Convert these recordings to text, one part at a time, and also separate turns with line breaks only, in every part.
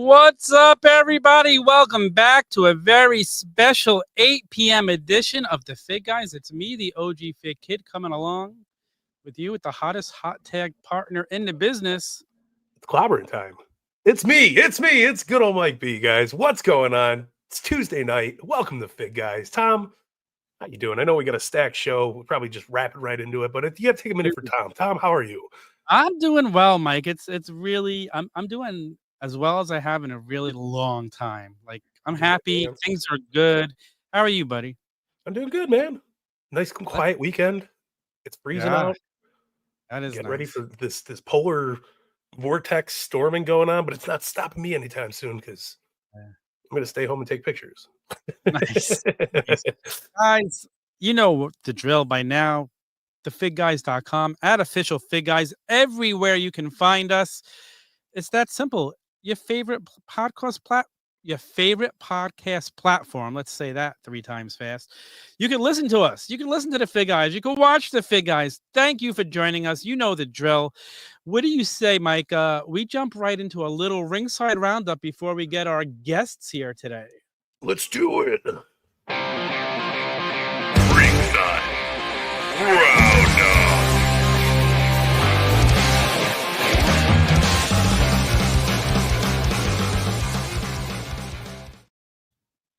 What's up, everybody? Welcome back to a very special 8 p.m. edition of the FigGuys. It's me, the OG Fig Kid, coming along with you with the hottest hot tag partner in the business.
It's clobbering time. It's me. It's good old Mike B, guys. What's going on? It's Tuesday night. Welcome to FigGuys. Tom, how you doing? I know we got a stacked show. We'll probably just wrap it right into it, but if you got to take a minute for Tom. Tom, how are you?
I'm doing well, Mike. It's really I'm doing as well as I have in a really long time. Like, I'm happy. Things are good. How are you, buddy?
I'm doing good, man. Nice and quiet weekend. It's freezing out.
That is
Getting
nice.
ready for this polar vortex storming going on, but it's not stopping me anytime soon because I'm going to stay home and take pictures.
Nice. Guys, you know the drill by now. TheFigGuys.com, at official FigGuys, everywhere you can find us. It's that simple. Your favorite podcast platform. Let's say that 3 times fast. You can listen to us. You can listen to the FigGuys. You can watch the FigGuys. Thank you for joining us. You know the drill. What do you say, Mike? We jump right into a little ringside roundup before we get our guests here today.
Let's do it.
Ringside Roundup.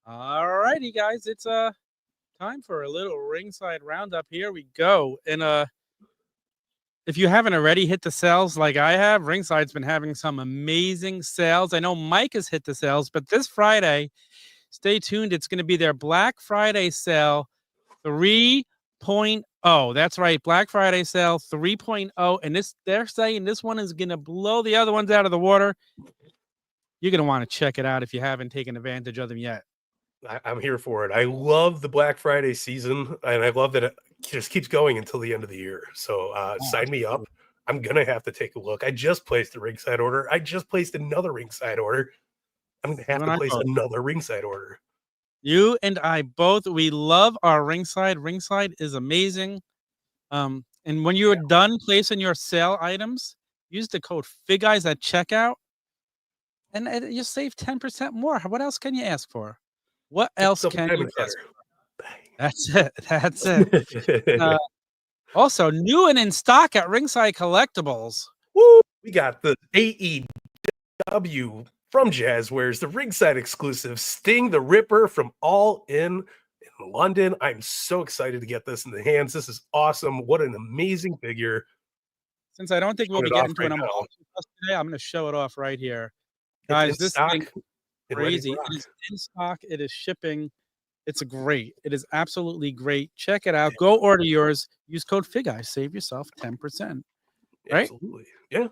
All righty, guys. It's time for a little ringside roundup. Here we go. And if you haven't already hit the sales like I have, Ringside's been having some amazing sales. I know Mike has hit the sales, but this Friday, stay tuned. It's going to be their Black Friday sale 3.0. That's right. Black Friday sale 3.0. And they're saying this one is going to blow the other ones out of the water. You're going to want to check it out if you haven't taken advantage of them yet.
I'm here for it. I love the Black Friday season, and I love that it just keeps going until the end of the year. So sign me up. I'm going to have to take a look. I just placed a ringside order. I just placed another ringside order. I'm going to have to place another ringside order.
You and I both, we love our ringside. Ringside is amazing. And when you're done placing your sale items, use the code FigGuys at checkout, and you save 10% more. What else can you ask for? What else can you ask for? That's it. That's it. Also, new and in stock at Ringside Collectibles.
Woo! We got the AEW from Jazwares, the Ringside exclusive Sting the Ripper from All In London. I'm so excited to get this in the hands. This is awesome. What an amazing figure.
Since I don't think we'll be getting to an unboxing today, I'm going to show it off right here. Guys, this thing is crazy. It is in stock. It is shipping. It's great. It is absolutely great. Check it out. Go order yours. Use code FigGuys. Save yourself 10%. Right?
Absolutely. Yeah.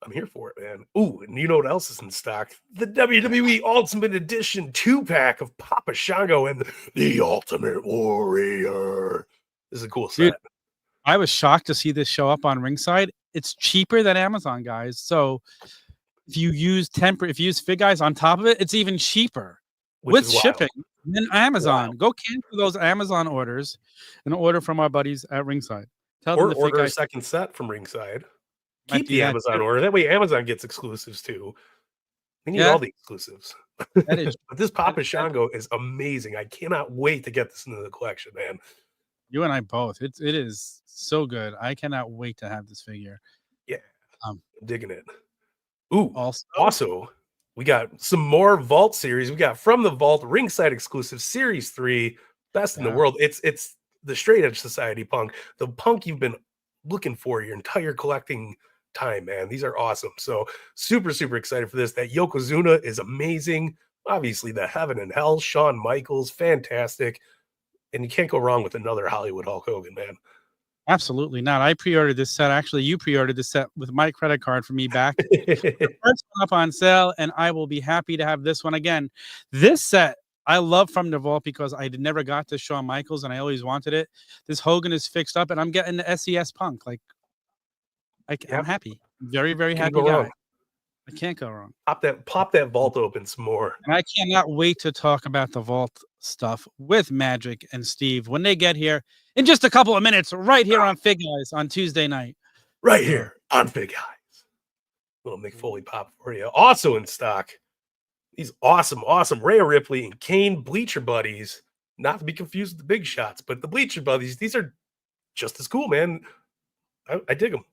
I'm here for it, man. Ooh, and you know what else is in stock? The WWE Ultimate Edition 2-pack of Papa Shango and the Ultimate Warrior. This is a cool set.
Dude, I was shocked to see this show up on Ringside. It's cheaper than Amazon, guys. So if you use FigGuys on top of it, it's even cheaper with shipping than Amazon. Go cancel those Amazon orders and order from our buddies at Ringside.
Tell them to order a second set from Ringside. Keep the Amazon order. That way Amazon gets exclusives too. We need all the exclusives.
That is,
but this Papa Shango is amazing. I cannot wait to get this into the collection, man.
You and I both. It is so good. I cannot wait to have this figure.
Yeah. I'm digging it. Ooh, also, we got some more Vault series. We got From the Vault Ringside exclusive Series 3, best in the world. It's the Straight Edge Society Punk. The Punk you've been looking for your entire collecting time, man. These are awesome. So super excited for this. That Yokozuna is amazing. Obviously the Heaven and Hell, Shawn Michaels, fantastic. And you can't go wrong with another Hollywood Hulk Hogan, man.
Absolutely not. I pre-ordered this set. Actually, you pre-ordered this set with my credit card for me back. The first one up on sale, and I will be happy to have this one again. This set I love From the Vault because I never got to Shawn Michaels and I always wanted it. This Hogan is fixed up and I'm getting the SES Punk. Like, I'm happy. Very happy guy. I can't go wrong.
Pop that vault open some more.
And I cannot wait to talk about the vault stuff with Magic and Steve when they get here in just a couple of minutes, right here on FigGuys on Tuesday night.
Right here on FigGuys. Little Mick Foley pop for you. Also in stock, These awesome Rhea Ripley and Kane Bleacher Buddies, not to be confused with the Big Shots, but the Bleacher Buddies, these are just as cool, man. I dig them.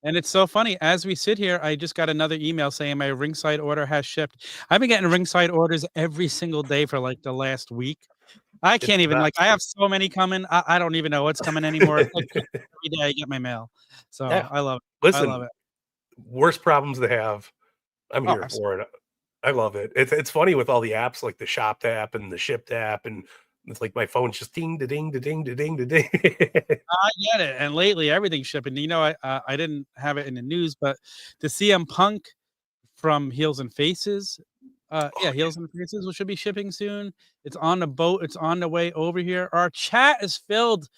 And it's so funny. As we sit here, I just got another email saying my Ringside order has shipped. I've been getting Ringside orders every single day for like the last week. I can't even, like, I have so many coming. I don't even know what's coming anymore. It's like every day I get my mail. So
Yeah.
I love it.
Listen,
I love it.
Worst problems to have. I'm here for it. I love it. It's funny with all the apps like the Shop app and the Shipped app, and it's like my phone's just ding da ding da ding da ding da ding.
I get it. And lately everything's shipping. You know, I didn't have it in the news, but the CM Punk from Heels and Faces, Heels and Faces, which should be shipping soon. It's on the boat. It's on the way over here. Our chat is filled.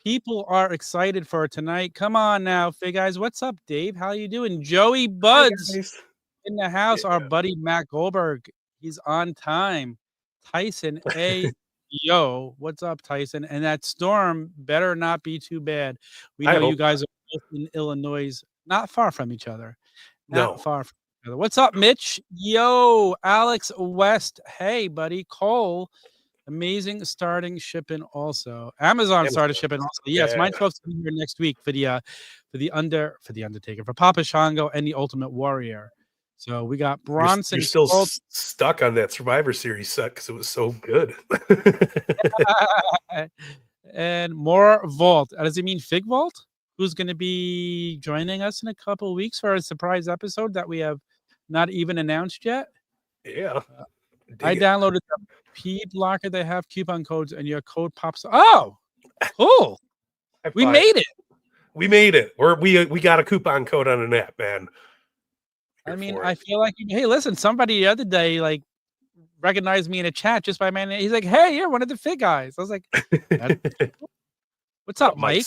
People are excited for tonight. Come on now, FigGuys. What's up, Dave? How you doing? Joey Buds in the house. Yeah. Our buddy Matt Goldberg. He's on time. Tyson A. Yo, what's up, Tyson? And that storm better not be too bad. We know you guys are both in Illinois, not far from each other. Not far from each other. What's up, Mitch? Yo, Alex West. Hey, buddy. Cole. Amazing starting shipping also. Amazon started shipping also. Yes, mine's supposed to be here next week for the Undertaker, for Papa Shango and the Ultimate Warrior. So we got Bronson.
You're still stuck on that Survivor Series set because it was so good.
And more Vault. Does it mean Fig Vault? Who's going to be joining us in a couple of weeks for a surprise episode that we have not even announced yet?
Yeah.
I downloaded the P Blocker. They have coupon codes, and your code pops. Oh, cool! We made it.
We made it. We got a coupon code on an app, man.
I mean, I feel like, hey, listen, somebody the other day like recognized me in a chat just by my name. He's like, "Hey, you're one of the FigGuys." I was like, "What's up, Mike?"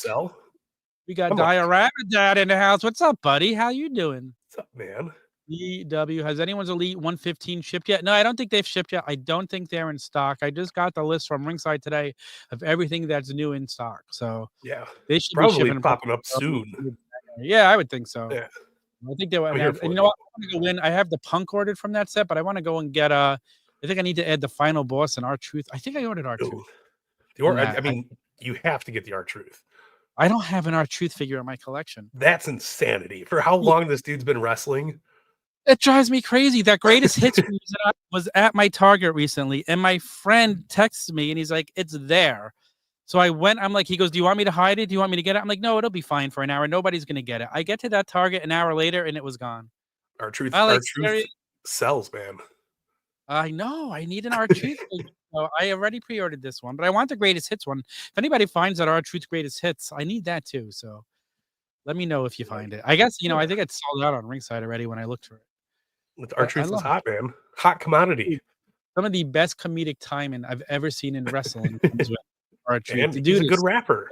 We got Diorama Dad in the house. What's up, buddy? How you doing?
What's up, man?
EW, has anyone's Elite 115 shipped yet? No, I don't think they've shipped yet. I don't think they're in stock. I just got the list from Ringside today of everything that's new in stock. So
yeah,
they should
probably
be shipping
popping up soon.
Yeah, I would think so.
Yeah,
I think they would. And you know what? I want to go in. I have the Punk ordered from that set, but I want to go and get I think I need to add the Final Boss and R-Truth. I think I ordered R-Truth.
I mean, you have to get the R-Truth.
I don't have an R-Truth figure in my collection.
That's insanity. For how long this dude's been wrestling.
It drives me crazy. That greatest hits was at my Target recently, and my friend texted me, and he's like, "It's there." So I went. I'm like, he goes, "Do you want me to hide it? Do you want me to get it?" I'm like, "No, it'll be fine for an hour. Nobody's gonna get it." I get to that Target an hour later, and it was gone.
R-Truth sells, man.
I know. I need an R-Truth. So I already pre-ordered this one, but I want the greatest hits one. If anybody finds that R-Truth greatest hits, I need that too. So let me know if you find it. I guess I think it's sold out on Ringside already when I looked for it.
With R-Truth is hot, man. Hot commodity.
Some of the best comedic timing I've ever seen in wrestling comes with R-Truth.
He's a good rapper.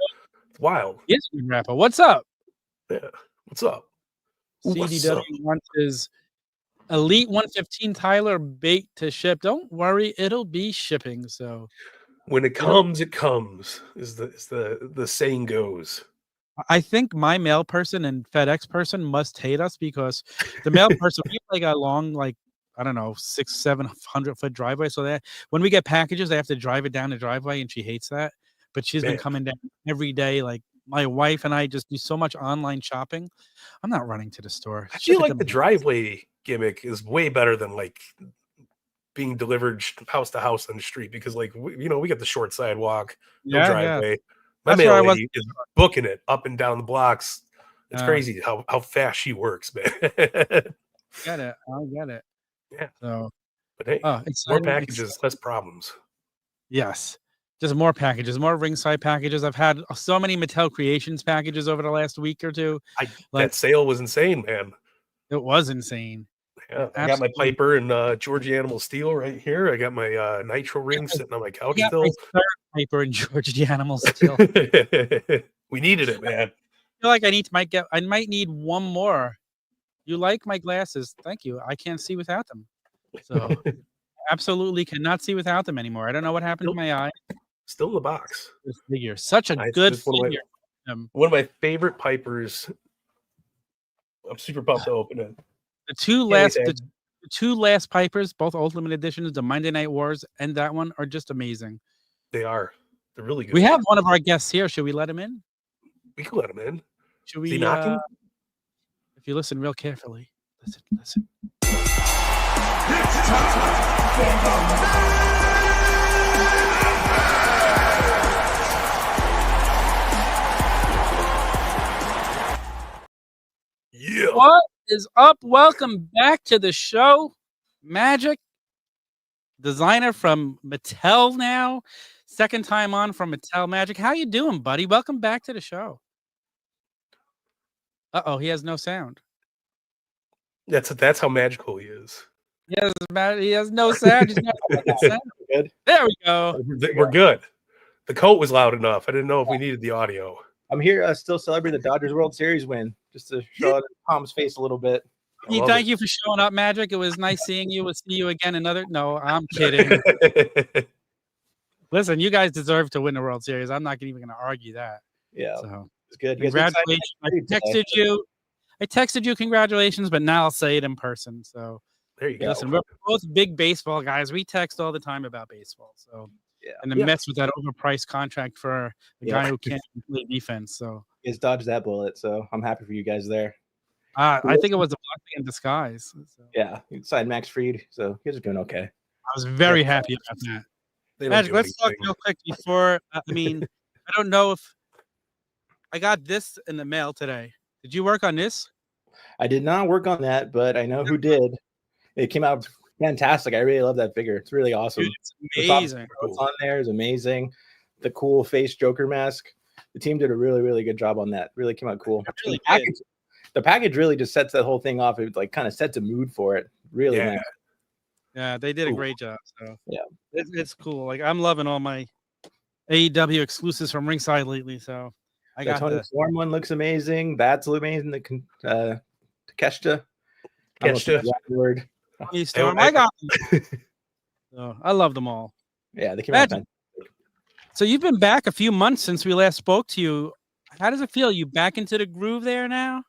It's wild.
He's a good rapper. What's up?
Yeah. What's up?
CDW wants his Elite 115 Tyler bait to ship. Don't worry, it'll be shipping. So
when it comes, it comes. Is the saying goes.
I think my mail person and FedEx person must hate us because the mail person, we have like a long, like, I don't know, 600-700 foot driveway. So when we get packages, they have to drive it down the driveway, and she hates that. But she's been coming down every day. Like, my wife and I just do so much online shopping. I'm not running to the store.
I feel like the driveway gimmick is way better than like being delivered house to house on the street, because like we got the short sidewalk, no driveway. Yeah. My mail lady is booking it up and down the blocks. It's crazy how fast she works, man.
Get it. I get it.
Yeah.
So,
but hey, more packages, less problems.
Yes. Just more packages, more Ringside packages. I've had so many Mattel Creations packages over the last week or two.
That sale was insane, man.
It was insane.
Yeah, I got my Piper and Georgie Animal Steel right here. I got my Nitro ring sitting on my couch still.
My Piper and Georgie Animal Steel.
We needed it, man.
I feel like I might need one more. You like my glasses? Thank you. I can't see without them. So absolutely cannot see without them anymore. I don't know what happened to my eye.
Still in the box.
This figure, such a good figure.
One of my favorite Pipers. I'm super pumped to open it.
The the 2 last Pipers, both Ultimate Editions, the Monday Night Wars and that one are just amazing.
They are. They're really good.
We have one of our guests here. Should we let him in?
We can let him in.
Should we?
Is he knocking?
If you listen real carefully, listen.
Yeah.
What is up? Welcome back to the show, Magic, designer from Mattel now. Second time on from Mattel Magic. How you doing, buddy? Welcome back to the show. Uh-oh, he has no sound.
That's how magical he is.
He has no sound. He's not sound.
Good.
There we go.
We're good. The coat was loud enough. I didn't know if we needed the audio.
I'm here still celebrating the Dodgers World Series win, just to show Tom's face a little bit.
Thank you for showing up, Magic. It was nice seeing you. We'll see you again another. No, I'm kidding. Listen, you guys deserve to win the World Series. I'm not even going to argue that.
Yeah,
so
it's good.
Congratulations. I texted you congratulations, but now I'll say it in person. So
there you go.
Listen, we're both big baseball guys. We text all the time about baseball. So and the Mets with that overpriced contract for the guy who can't play defense. So
he's dodged that bullet. So I'm happy for you guys there.
I think it was a blessing in disguise. So.
Yeah, you signed Max Fried, so you guys are doing okay.
I was very happy about that. Magic, let's talk real quick before. I don't know if I got this in the mail today. Did you work on this?
I did not work on that, but I know who did. It came out fantastic. I really love that figure. It's really awesome.
Dude, it's amazing.
What's on there is amazing. The cool face Joker mask. The team did a really, really good job on that. Really came out cool.
Really
the package really just sets that whole thing off. It like kind of sets a mood for it. Really nice.
Yeah, they did a great job. So
yeah,
it's cool. Like I'm loving all my AEW exclusives from Ringside lately. So I got
Tony Storm one looks amazing. That's amazing. The Takeshita. Word.
Storm. I got them. So I love them all.
Yeah, they came out.
So you've been back a few months since we last spoke to you. How does it feel? You back into the groove there now?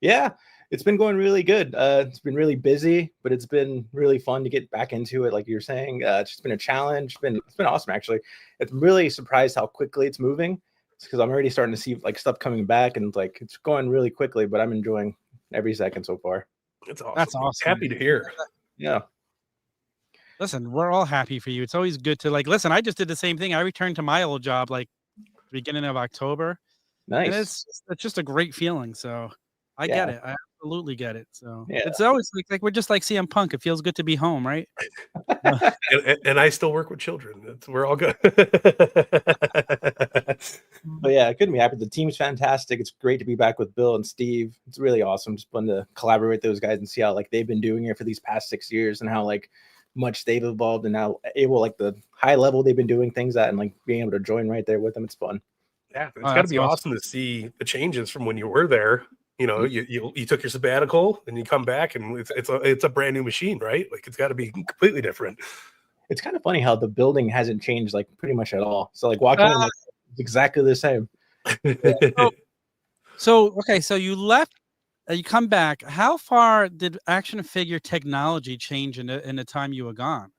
Yeah, it's been going really good. It's been really busy, but it's been really fun to get back into it. Like you're saying, it's just been a challenge. It's been awesome, actually. It's really surprised how quickly it's moving. It's because I'm already starting to see like stuff coming back, and like it's going really quickly. But I'm enjoying every second so far.
It's awesome.
That's awesome.
Happy to hear.
Yeah.
Listen, we're all happy for you. It's always good to listen. I just did the same thing. I returned to my old job like beginning of October.
Nice.
And it's just a great feeling. So I get it. I absolutely get it. So
yeah.
It's always like we're just like CM Punk. It feels good to be home, right?
and I still work with children. We're all good.
But yeah, I couldn't be happy. The team's fantastic. It's great to be back with Bill and Steve. It's really awesome. Just fun to collaborate with those guys and see how like they've been doing it for these past 6 years and how like much they've evolved and how able like the high level they've been doing things at and like being able to join right there with them. It's fun.
Yeah, it's got to be awesome to see the changes from when you were there. You know, you took your sabbatical and you come back and it's a brand new machine, right? Like it's got to be completely different.
It's kind of funny how the building hasn't changed like pretty much at all. So like walking in, it's exactly the same.
So you left. You come back. How far did action figure technology change in the time you were gone?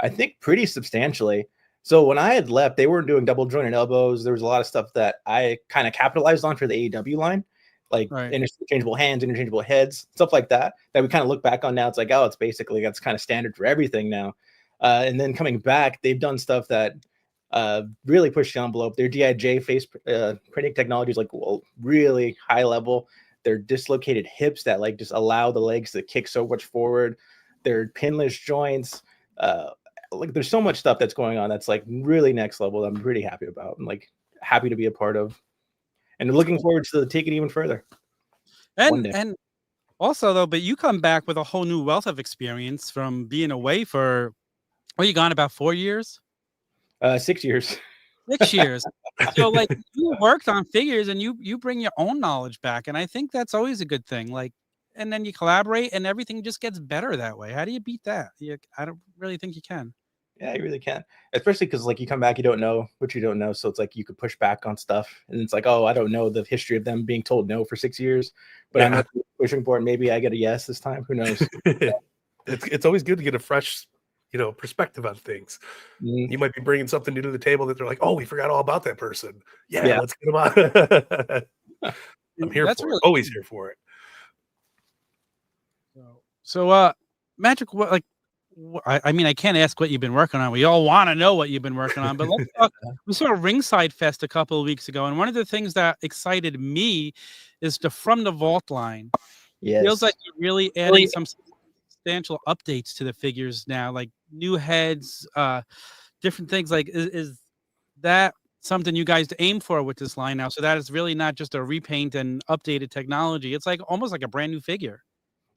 I think pretty substantially. So when I had left, they weren't doing double jointed elbows. There was a lot of stuff that I kind of capitalized on for the AEW line, like interchangeable hands, interchangeable heads, stuff like that we kind of look back on now. It's like, oh, it's basically that's kind of standard for everything now. And then coming back, they've done stuff that really pushed the envelope. Their DIJ face printing technology is like really high level. Their dislocated hips that like just allow the legs to kick so much forward. Their pinless joints. Like there's so much stuff that's going on that's like really next level that I'm pretty happy about and like happy to be a part of. And looking forward to take it even further.
And also though, but you come back with a whole new wealth of experience from being away for you gone about 4 years?
6 years.
6 years. So like you worked on figures and you bring your own knowledge back. And I think that's always a good thing. Like, and then you collaborate and everything just gets better that way. How do you beat that? I don't really think you can.
Yeah, you really can. Especially because like you come back, you don't know what you don't know. So it's like you could push back on stuff. And it's like, oh, I don't know the history of them being told no for 6 years. But I'm pushing for it. Maybe I get a yes this time. Who knows?
it's always good to get a fresh, perspective on things. You might be bringing something new to the table that they're like, oh, we forgot all about that person. Yeah. Let's get them on. I'm here for it. Always here for it.
So, Magic, I mean, I can't ask what you've been working on. We all want to know what you've been working on, but let's talk. We saw Ringside Fest a couple of weeks ago, and one of the things that excited me is the From the Vault line.
Yes.
Feels like you're really adding some substantial updates to the figures now, like new heads, different things. Like, is that something you guys aim for with this line now? So that is really not just a repaint and updated technology. It's like almost like a brand new figure.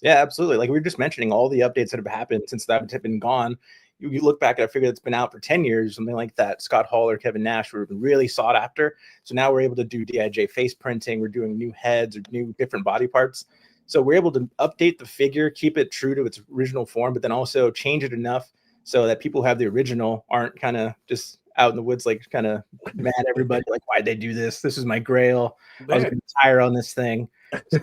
Yeah, absolutely. Like we were just mentioning all the updates that have happened since that have been gone. You look back at a figure that's been out for 10 years, something like that. Scott Hall or Kevin Nash were really sought after. So now we're able to do DIJ face printing. We're doing new heads or new different body parts. So we're able to update the figure, keep it true to its original form, but then also change it enough so that people who have the original aren't kind of just out in the woods, like kind of mad at everybody, like, why'd they do this? This is my grail. I was going to retire on this thing. So,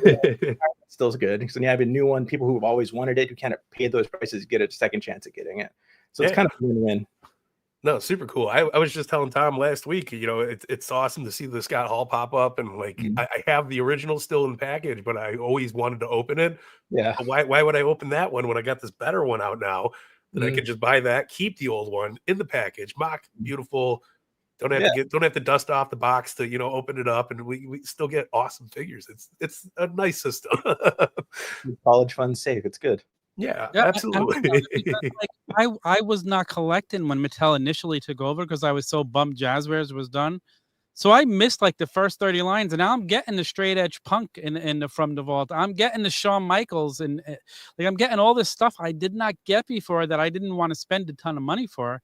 still good. So you have a new one. People who have always wanted it, who kind of paid those prices, get a second chance at getting it. So it's kind of a win-win.
No, super cool. I was just telling Tom last week, it's awesome to see the Scott Hall pop up, and like I have the original still in the package, but I always wanted to open it.
Yeah.
Why would I open that one when I got this better one out now? That I could just buy that, keep the old one in the package, mock, beautiful. Don't have to dust off the box to open it up, and we still get awesome figures. It's a nice system.
College fund safe. It's good.
Yeah, absolutely.
I was not collecting when Mattel initially took over because I was so bummed Jazwares was done. So I missed like the first 30 lines, and now I'm getting the straight edge punk in the From the Vault. I'm getting the Shawn Michaels, and like I'm getting all this stuff I did not get before that I didn't want to spend a ton of money for.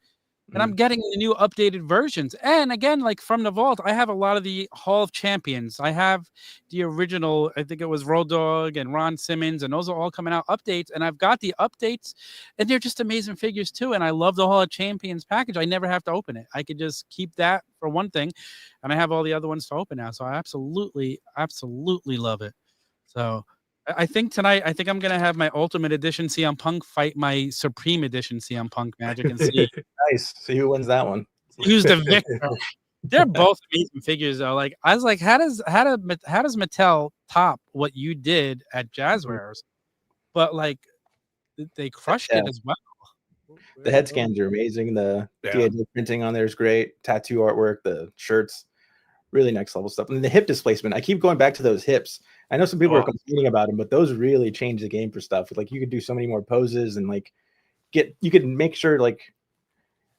And I'm getting the new updated versions. And again, like From the Vault, I have a lot of the Hall of Champions. I have the original, I think it was Road Dogg and Ron Simmons, and those are all coming out updates. And I've got the updates, and they're just amazing figures too. And I love the Hall of Champions package. I never have to open it. I could just keep that for one thing, and I have all the other ones to open now. So I absolutely love it. So I think tonight, I'm going to have my Ultimate Edition CM Punk fight my Supreme Edition CM Punk Magic and see.
Nice. See who wins that one.
Who's the victor? They're both amazing figures, though. Like I was like, how does Mattel top what you did at Jazwares? But like, they crushed it as well.
The head scans are amazing. The DIY printing on there is great. Tattoo artwork, the shirts, really next level stuff. And the hip displacement. I keep going back to those hips. I know some people are complaining about them, but those really change the game for stuff. Like you could do so many more poses and like you could make sure like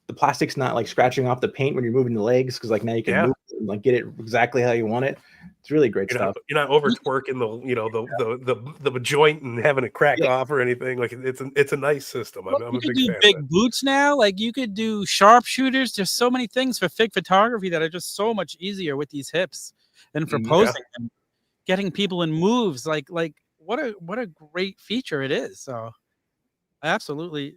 the plastic's not like scratching off the paint when you're moving the legs, because like now you can move it and like get it exactly how you want it. It's really great stuff.
You're not over twerking the joint and having it crack off or anything. Like it's a nice system. I'm a big fan. You could do
big boots now. Like you could do sharpshooters. There's so many things for fig photography that are just so much easier with these hips than for posing and getting people in moves. Like what a great feature it is. So I absolutely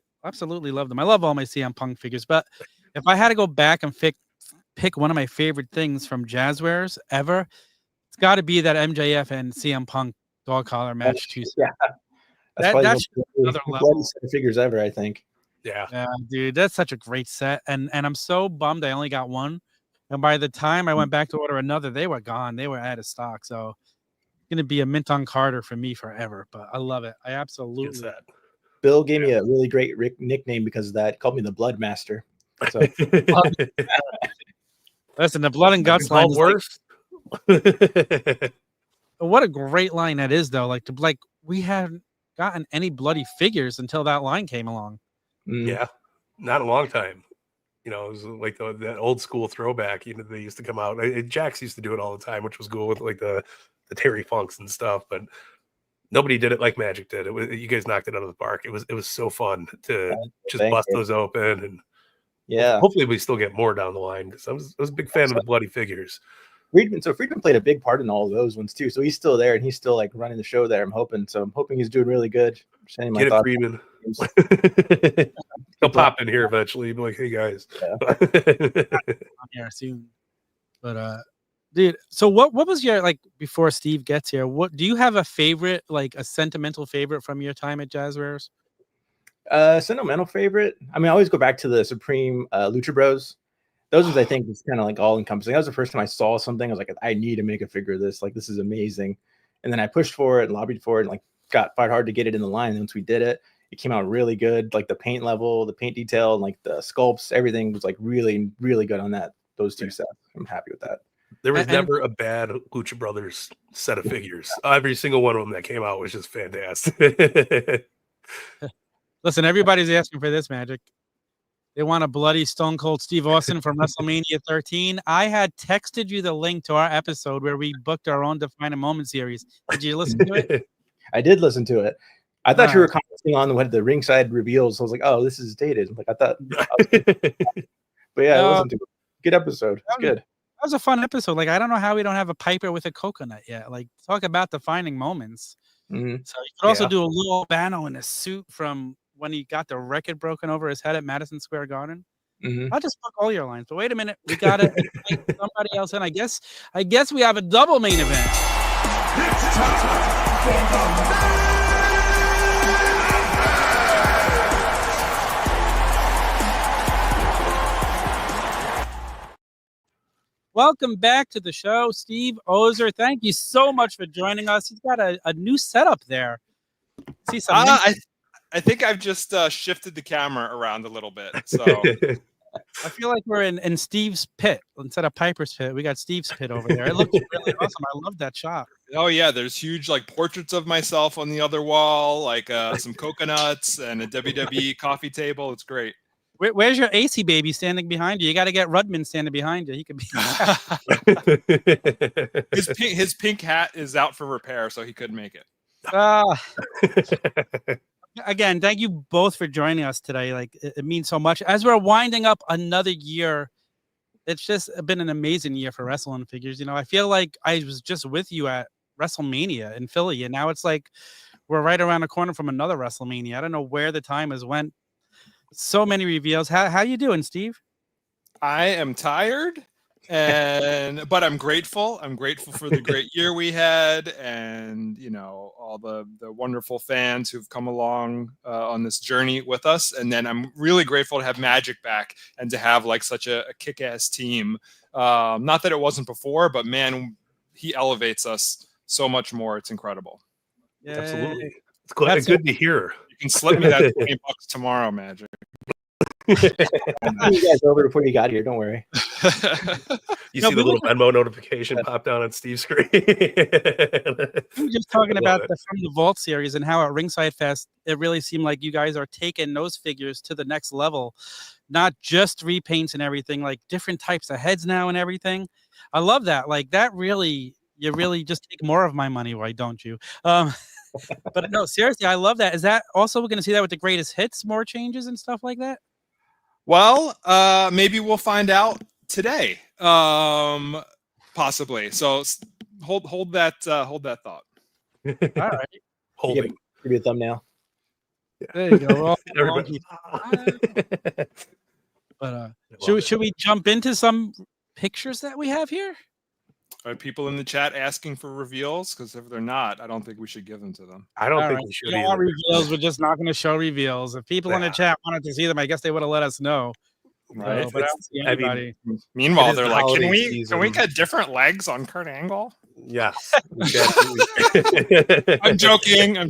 love them. I love all my CM Punk figures, but if I had to go back and pick one of my favorite things from Jazwares ever, it's got to be that MJF and CM Punk dog collar match too.
Yeah,
that's another level
set of figures ever, I think.
Yeah, dude, that's such a great set, and I'm so bummed I only got one. And by the time I went back to order another, they were gone. They were out of stock. So it's gonna be a mint on Carter for me forever. But I love it. I absolutely.
Bill gave me a really great nickname because of that. He called me the Blood Master. So
listen, the Blood and Guts line is worse. What a great line that is, though. Like we hadn't gotten any bloody figures until that line came along.
Yeah, not a long time. It was like that old school throwback. They used to come out. Jax used to do it all the time, which was cool with like the Terry Funks and stuff. But nobody did it like Magic did. You guys knocked it out of the park. It was so fun to just bust those open, and hopefully we still get more down the line, because I was a big fan of the bloody figures.
Friedman played a big part in all of those ones too. So he's still there, and he's still like running the show there. I'm hoping he's doing really good.
Get it, Friedman. He'll pop in here eventually. Be like, hey guys,
here soon. But dude, so what was your, like, before Steve gets here? What do you have a favorite, like a sentimental favorite from your time at Jazwares?
Sentimental favorite. I mean, I always go back to the Supreme Lucha Bros. Those was, I think, it's kind of like all encompassing. That was the first time I saw something. I was like, I need to make a figure of this. Like, this is amazing. And then I pushed for it and lobbied for it and like fight hard to get it in the line. And once we did it, it came out really good. Like the paint level, the paint detail, and like the sculpts, everything was like really, really good on those two sets. I'm happy with that.
There was never a bad Lucha Brothers set of figures. Every single one of them that came out was just fantastic.
Listen, everybody's asking for this, Magic. They want a bloody Stone Cold Steve Austin from WrestleMania 13. I had texted you the link to our episode where we booked our own Defining Moment series. Did you listen to it?
I did listen to it. I thought you were commenting on the ringside reveals. I was like, oh, this is dated. Like I thought. But yeah, I listened to it. Good episode. It's good.
That was a fun episode. Like, I don't know how we don't have a Piper with a coconut yet. Like, talk about defining moments.
Mm-hmm.
So you could also do a little Albano in a suit from when he got the record broken over his head at Madison Square Garden.
Mm-hmm.
I'll just book all your lines. But wait a minute, we got to invite somebody else in. I guess we have a double main event.
It's time for the
Welcome back to the show, Steve Ozer. Thank you so much for joining us. He's got a new setup there. See some.
I think I've just shifted the camera around a little bit. So
I feel like we're in Steve's pit instead of Piper's pit. We got Steve's pit over there. It looks really awesome. I love that shot.
Oh yeah, there's huge like portraits of myself on the other wall, like some coconuts and a WWE coffee table. It's great.
Where's your AC baby standing behind you? You got to get Rudman standing behind you. He could
be. His pink hat is out for repair, so he couldn't make it.
Again, thank you both for joining us today. Like it means so much. As we're winding up another year, it's just been an amazing year for wrestling figures. You know, I feel like I was just with you at WrestleMania in Philly, and now it's like we're right around the corner from another WrestleMania. I don't know where the time has went. So many reveals. How you doing, Steve?
I am tired, but I'm grateful. I'm grateful for the great year we had, and you know all the wonderful fans who've come along on this journey with us. And then I'm really grateful to have Magic back and to have like such a kick-ass team. Not that it wasn't before, but man, he elevates us so much more. It's incredible.
Yay.
Absolutely. It's good to hear.
You can slip me that $20 tomorrow, Magic.
You guys over before you got here. Don't worry.
You see the little Venmo notification pop down on Steve's screen.
We were just talking about the From the Vault series and how at Ringside Fest, it really seemed like you guys are taking those figures to the next level. Not just repaints and everything, like different types of heads now and everything. I love that. Like that really, you really just take more of my money. Why don't you? But no, seriously, I love that. Is that also we're going to see that with the greatest hits, more changes and stuff like that?
Well, maybe we'll find out today, possibly. So hold that thought.
All right,
holding.
Give me a thumbnail.
There you go. But should we jump into some pictures that we have here?
Are people in the chat asking for reveals? Because if they're not, I don't think we should give them to them.
I don't think we should either.
Reveals, we're just not going to show reveals. If people in the chat wanted to see them, I guess they would have let us know.
Right.
But I don't see anybody.
Meanwhile, they're like, can we get different legs on Kurt Angle?
Yes.
I'm joking. I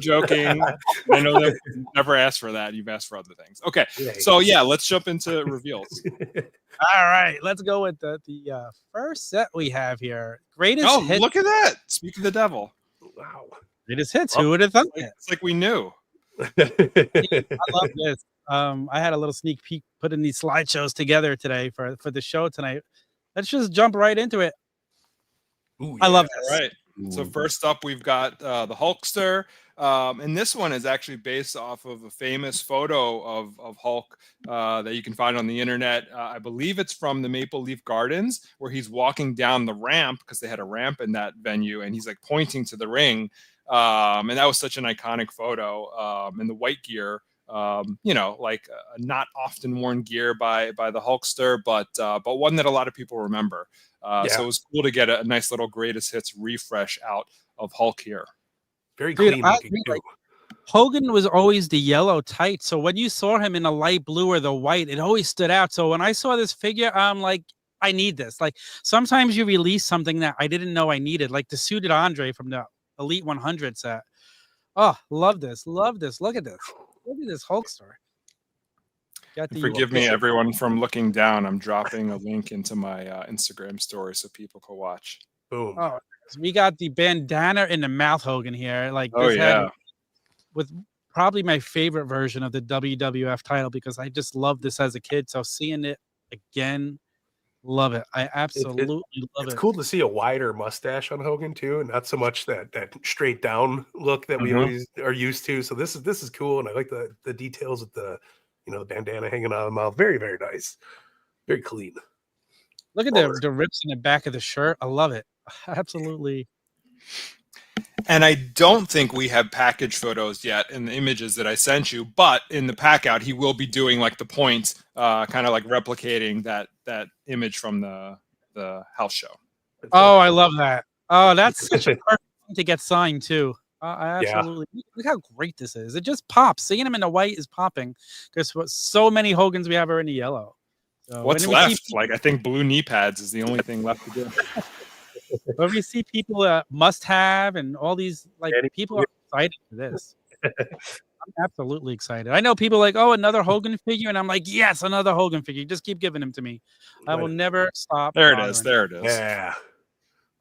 know that you've never asked for that. You've asked for other things. Okay. So yeah, let's jump into reveals.
All right, let's go with the first set we have here. Greatest hits.
Look at that. Speak of the devil.
Wow.
Greatest hits. Who would have thought that?
It's like we knew.
I love this. I had a little sneak peek putting these slideshows together today for the show tonight. Let's just jump right into it.
Ooh,
I love this.
Right. So first up, we've got the Hulkster. And this one is actually based off of a famous photo of Hulk that you can find on the internet. I believe it's from the Maple Leaf Gardens, where he's walking down the ramp because they had a ramp in that venue, and he's like pointing to the ring. And that was such an iconic photo. In the white gear, like a not often worn gear by the Hulkster, but one that a lot of people remember. So it was cool to get a nice little greatest hits refresh out of Hulk here.
Very clean looking too.
Hogan was always the yellow tight, so when you saw him in the light blue or the white, it always stood out. So when I saw this figure, I'm like, I need this. Like sometimes you release something that I didn't know I needed, like the suited Andre from the Elite 100 set. Oh, love this, love this. Look at this Hulkster.
Forgive me, everyone, from looking down. I'm dropping a link into my Instagram story so people can watch.
Boom.
Oh, we got the bandana in the mouth Hogan here. Like,
oh yeah,
with probably my favorite version of the WWF title because I just loved this as a kid. So seeing it again, love it. I absolutely love it.
It's cool to see a wider mustache on Hogan too, and not so much that straight down look that we always are used to. So this is cool, and I like the details with the the bandana hanging out of the mouth. Very, very nice. Very clean.
Look at the rips in the back of the shirt. I love it. Absolutely.
And I don't think we have package photos yet in the images that I sent you, but in the pack out, he will be doing like the points, kind of like replicating that image from the house show.
Oh, I love that. Oh, that's such a perfect thing to get signed too. I absolutely look how great this is. It just pops. Seeing him in the white is popping because so many Hogans we have are in the yellow. So
what's left? Like I think blue knee pads is the only thing left to do.
When we see people must have and all these people are excited for this. I'm absolutely excited. I know people like, oh, another Hogan figure, and I'm like, yes, another Hogan figure. Just keep giving them to me. I will never stop.
There it is. There it is.
Yeah.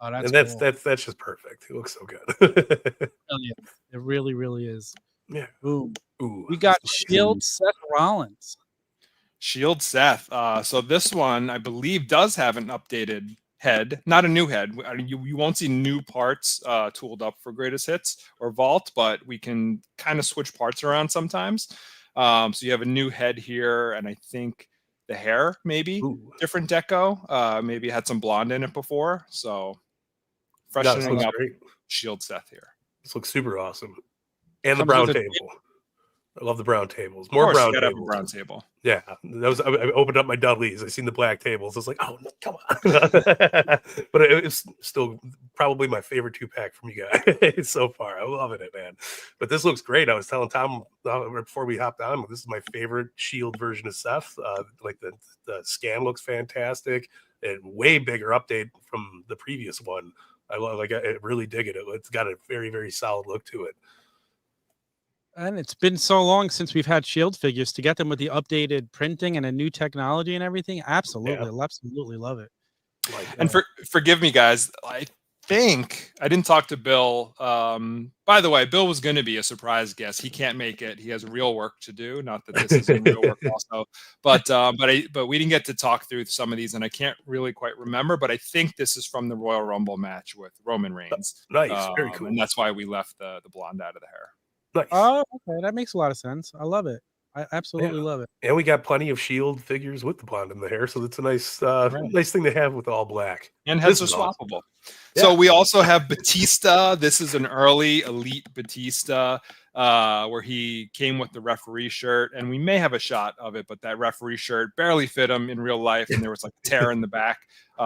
Oh,
that's
cool.
that's just perfect. It looks so good.
Yeah, it really, really is.
Yeah.
Ooh. We got Shield Seth Rollins.
Shield Seth. So this one, I believe, does have an updated head, not a new head. You won't see new parts tooled up for greatest hits or vault, but we can kind of switch parts around sometimes. So you have a new head here, and I think the hair maybe different deco. Maybe had some blonde in it before, so freshening up Shield Seth here.
This looks super awesome, and the brown table. I love the brown tables. More brown tables.
Have a brown table.
Yeah, I opened up my Dudleys. I seen the black tables. I was like, oh, no, come on. But it's still probably my favorite 2-pack from you guys so far. I'm loving it, man. But this looks great. I was telling Tom before we hopped on, this is my favorite Shield version of Seth. Like the scan looks fantastic. And way bigger update from the previous one. I really dig it. It's got a very, very solid look to it.
And it's been so long since we've had Shield figures to get them with the updated printing and a new technology and everything. Absolutely, absolutely love it.
And forgive me, guys. I think I didn't talk to Bill. By the way, Bill was going to be a surprise guest. He can't make it. He has real work to do. Not that this isn't real work also, but we didn't get to talk through some of these, and I can't really quite remember. But I think this is from the Royal Rumble match with Roman Reigns.
Nice, very cool.
And that's why we left the blonde out of the hair.
Nice.
Oh, okay. That makes a lot of sense. I love it. I absolutely love it.
And we got plenty of Shield figures with the blonde in the hair, so it's a nice nice thing to have with all black.
And heads are swappable. Yeah. So we also have Batista. This is an early Elite Batista where he came with the referee shirt, and we may have a shot of it, but that referee shirt barely fit him in real life, and there was like a tear in the back.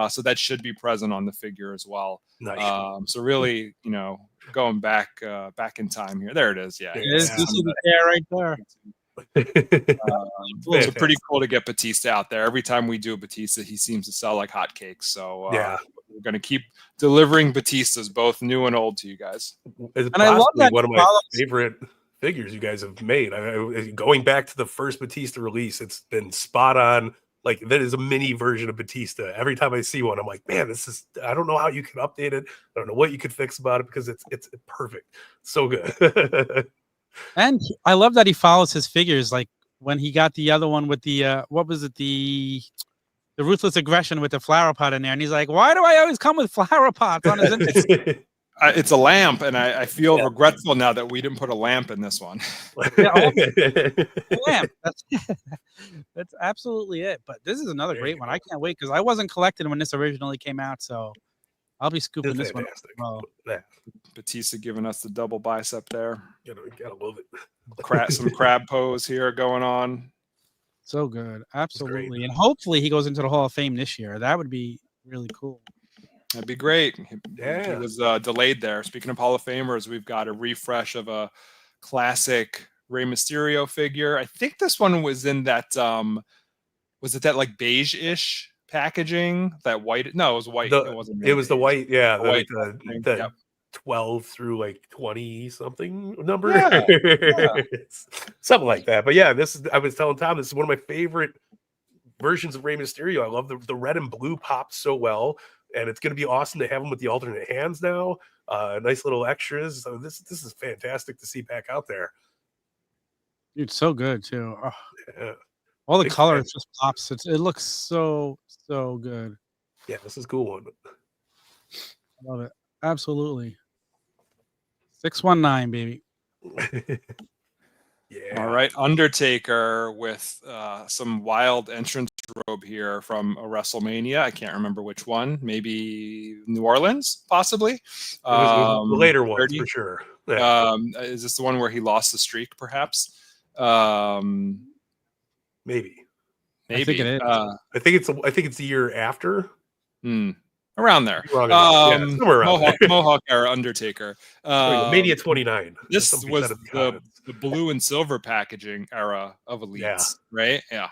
So that should be present on the figure as well.
Nice.
So really, going back in time here. There it is. Yeah.
You see the hair right there.
It's pretty cool to get Batista out there. Every time we do a Batista, he seems to sell like hotcakes. So we're going to keep delivering Batistas, both new and old, to you guys.
It's and I love that one of my favorite figures you guys have made. Going back to the first Batista release, it's been spot on. Like that is a mini version of Batista. Every time I see one, I'm like, man, I don't know how you can update it. I don't know what you could fix about it because it's perfect. So good.
And I love that he follows his figures. Like when he got the other one with the what was it, the Ruthless Aggression with the flower pot in there, and he's like, why do I always come with flower pots on his Instagram?
It's a lamp, and I feel regretful now that we didn't put a lamp in this one.
Lamp. That's absolutely it. But this is another great one. I can't wait because I wasn't collecting when this originally came out, so I'll be scooping this one. Well,
Batista giving us the double bicep there.
Gotta love it.
Some crab pose here going on.
So good, absolutely, and hopefully he goes into the Hall of Fame this year. That would be really cool.
That'd be great. He was delayed there. Speaking of Hall of Famers, we've got a refresh of a classic Rey Mysterio figure. I think this one was in that was it that like beige-ish packaging? That white? No, it was white. It wasn't.
It was the white. Yeah,
the white.
The 12 through like 20 something number.
Yeah.
Something like that. But yeah, I was telling Tom, this is one of my favorite versions of Rey Mysterio. I love the red and blue pops so well, and it's going to be awesome to have them with the alternate hands now. Nice little extras. So this is fantastic to see back out there.
Dude, so good too. Oh.
Yeah.
All the colors just pops. It looks so good.
Yeah, this is a cool one.
I love it. Absolutely. 619, baby.
Yeah.
All right, Undertaker with some wild entrance robe here from a WrestleMania. I can't remember which one. Maybe New Orleans, possibly.
It was the later one
30.
for sure. Yeah.
Is this the one where he lost the streak, perhaps?
Maybe.
I think it is.
I think it's the year after.
Around there.
Somewhere around
Mohawk era Undertaker.
Mania 29.
This was the blue and silver packaging era of Elites, right? Yeah.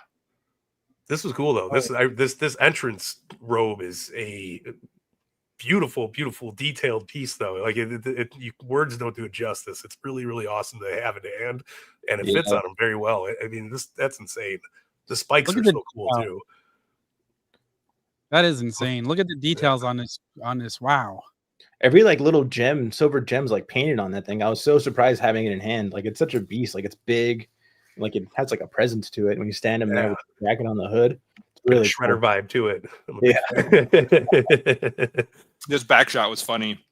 This was cool though. This entrance robe is a beautiful, detailed piece though. Like words don't do it justice. It's really, really awesome to have in hand, and it fits on him very well. I mean, that's insane. The spikes are so cool too.
That is insane. Look at the details on this. Wow.
Every like little gem, silver gems like painted on that thing. I was so surprised having it in hand. Like it's such a beast. Like it's big. Like it has like a presence to it when you stand him there with the jacket on the hood. It's really
shredder vibe to it.
This back shot was funny.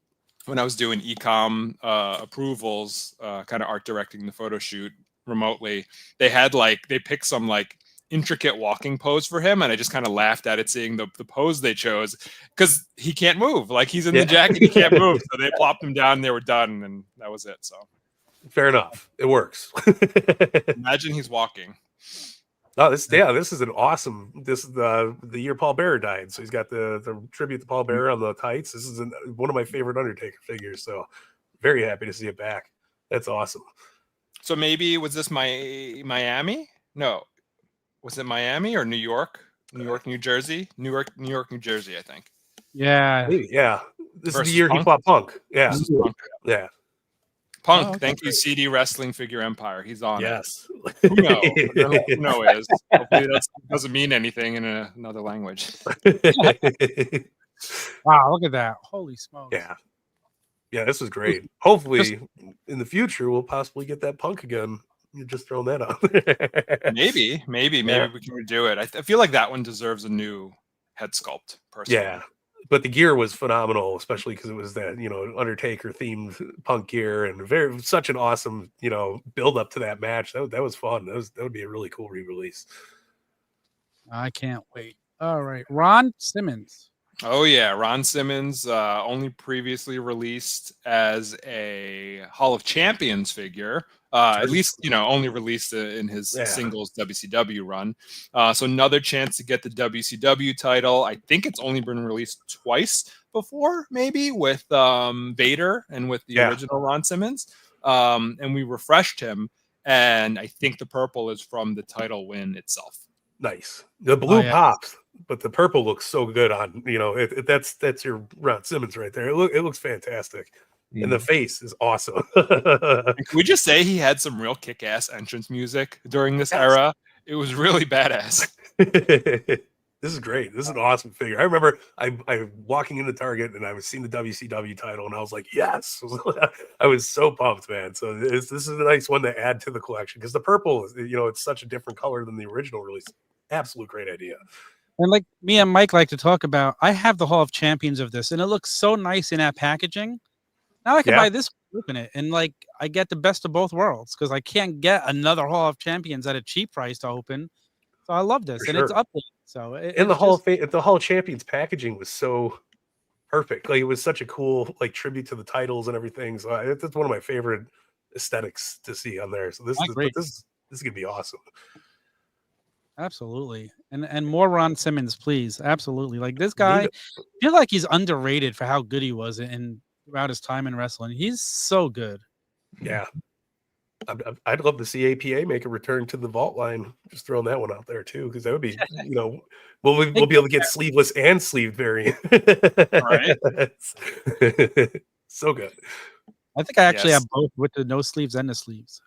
When I was doing ecom approvals, kind of art directing the photo shoot remotely, they picked some like intricate walking pose for him, and I just kind of laughed at it, seeing the pose they chose, because he can't move. Like he's in the jacket, he can't move. So they plopped him down, and they were done, and that was it. So
fair enough, it works.
Imagine he's walking.
Oh, this is an awesome. This is the year Paul Bearer died, so he's got the tribute to Paul Bearer on the tights. This is one of my favorite Undertaker figures, so very happy to see it back. That's awesome.
So maybe was this Miami? No. Was it Miami or New York? New Jersey? New York, New Jersey, I think.
Yeah.
Yeah. This is the year he fought Punk. Yeah. Yeah.
Punk. Thank you, CD Wrestling Figure Empire. He's on.
Yes.
Who knows? Who knows? Hopefully that doesn't mean anything in another language.
Wow, look at that. Holy smokes.
Yeah. Yeah, this was great. Hopefully in the future we'll possibly get that Punk again. You're just throwing that out.
Maybe we can redo it. I feel like that one deserves a new head sculpt, personally.
Yeah, but the gear was phenomenal, especially because it was that Undertaker themed Punk gear, and such an awesome build up to that match. That was fun. That would be a really cool re-release.
I can't wait. All right, Ron Simmons.
Oh yeah, Ron Simmons, only previously released as a Hall of Champions figure. At least only released in his singles WCW run. So another chance to get the WCW title. I think it's only been released twice before, maybe with Vader and with the original Ron Simmons. And we refreshed him, and I think the purple is from the title win itself.
Nice. The blue pops, but the purple looks so good on that's your Ron Simmons right there. It looks fantastic. And the face is awesome.
Can we just say he had some real kick-ass entrance music during this era? It was really badass.
This is great. This is an awesome figure. I remember I walking into Target and I was seeing the WCW title and I was like, yes. I was so pumped, man. So this is a nice one to add to the collection because the purple, it's such a different color than the original release. Absolute great idea.
And like me and Mike like to talk about, I have the Hall of Champions of this, and it looks so nice in that packaging. Now I can buy this, open it, and like I get the best of both worlds because I can't get another Hall of Champions at a cheap price to open. So I love this, and it's updated. So
the Hall of Champions packaging was so perfect. Like it was such a cool tribute to the titles and everything. So it's one of my favorite aesthetics to see on there. So this is gonna be awesome.
Absolutely, and more Ron Simmons, please. Absolutely, like this guy, I feel like he's underrated for how good he was throughout his time in wrestling. He's so good.
Yeah. I'd love to see APA make a return to the vault line. Just throwing that one out there too, because that would be, we'll be able to get sleeveless and sleeved variant.
Right.
So good.
I think I actually have both with the no sleeves and the sleeves.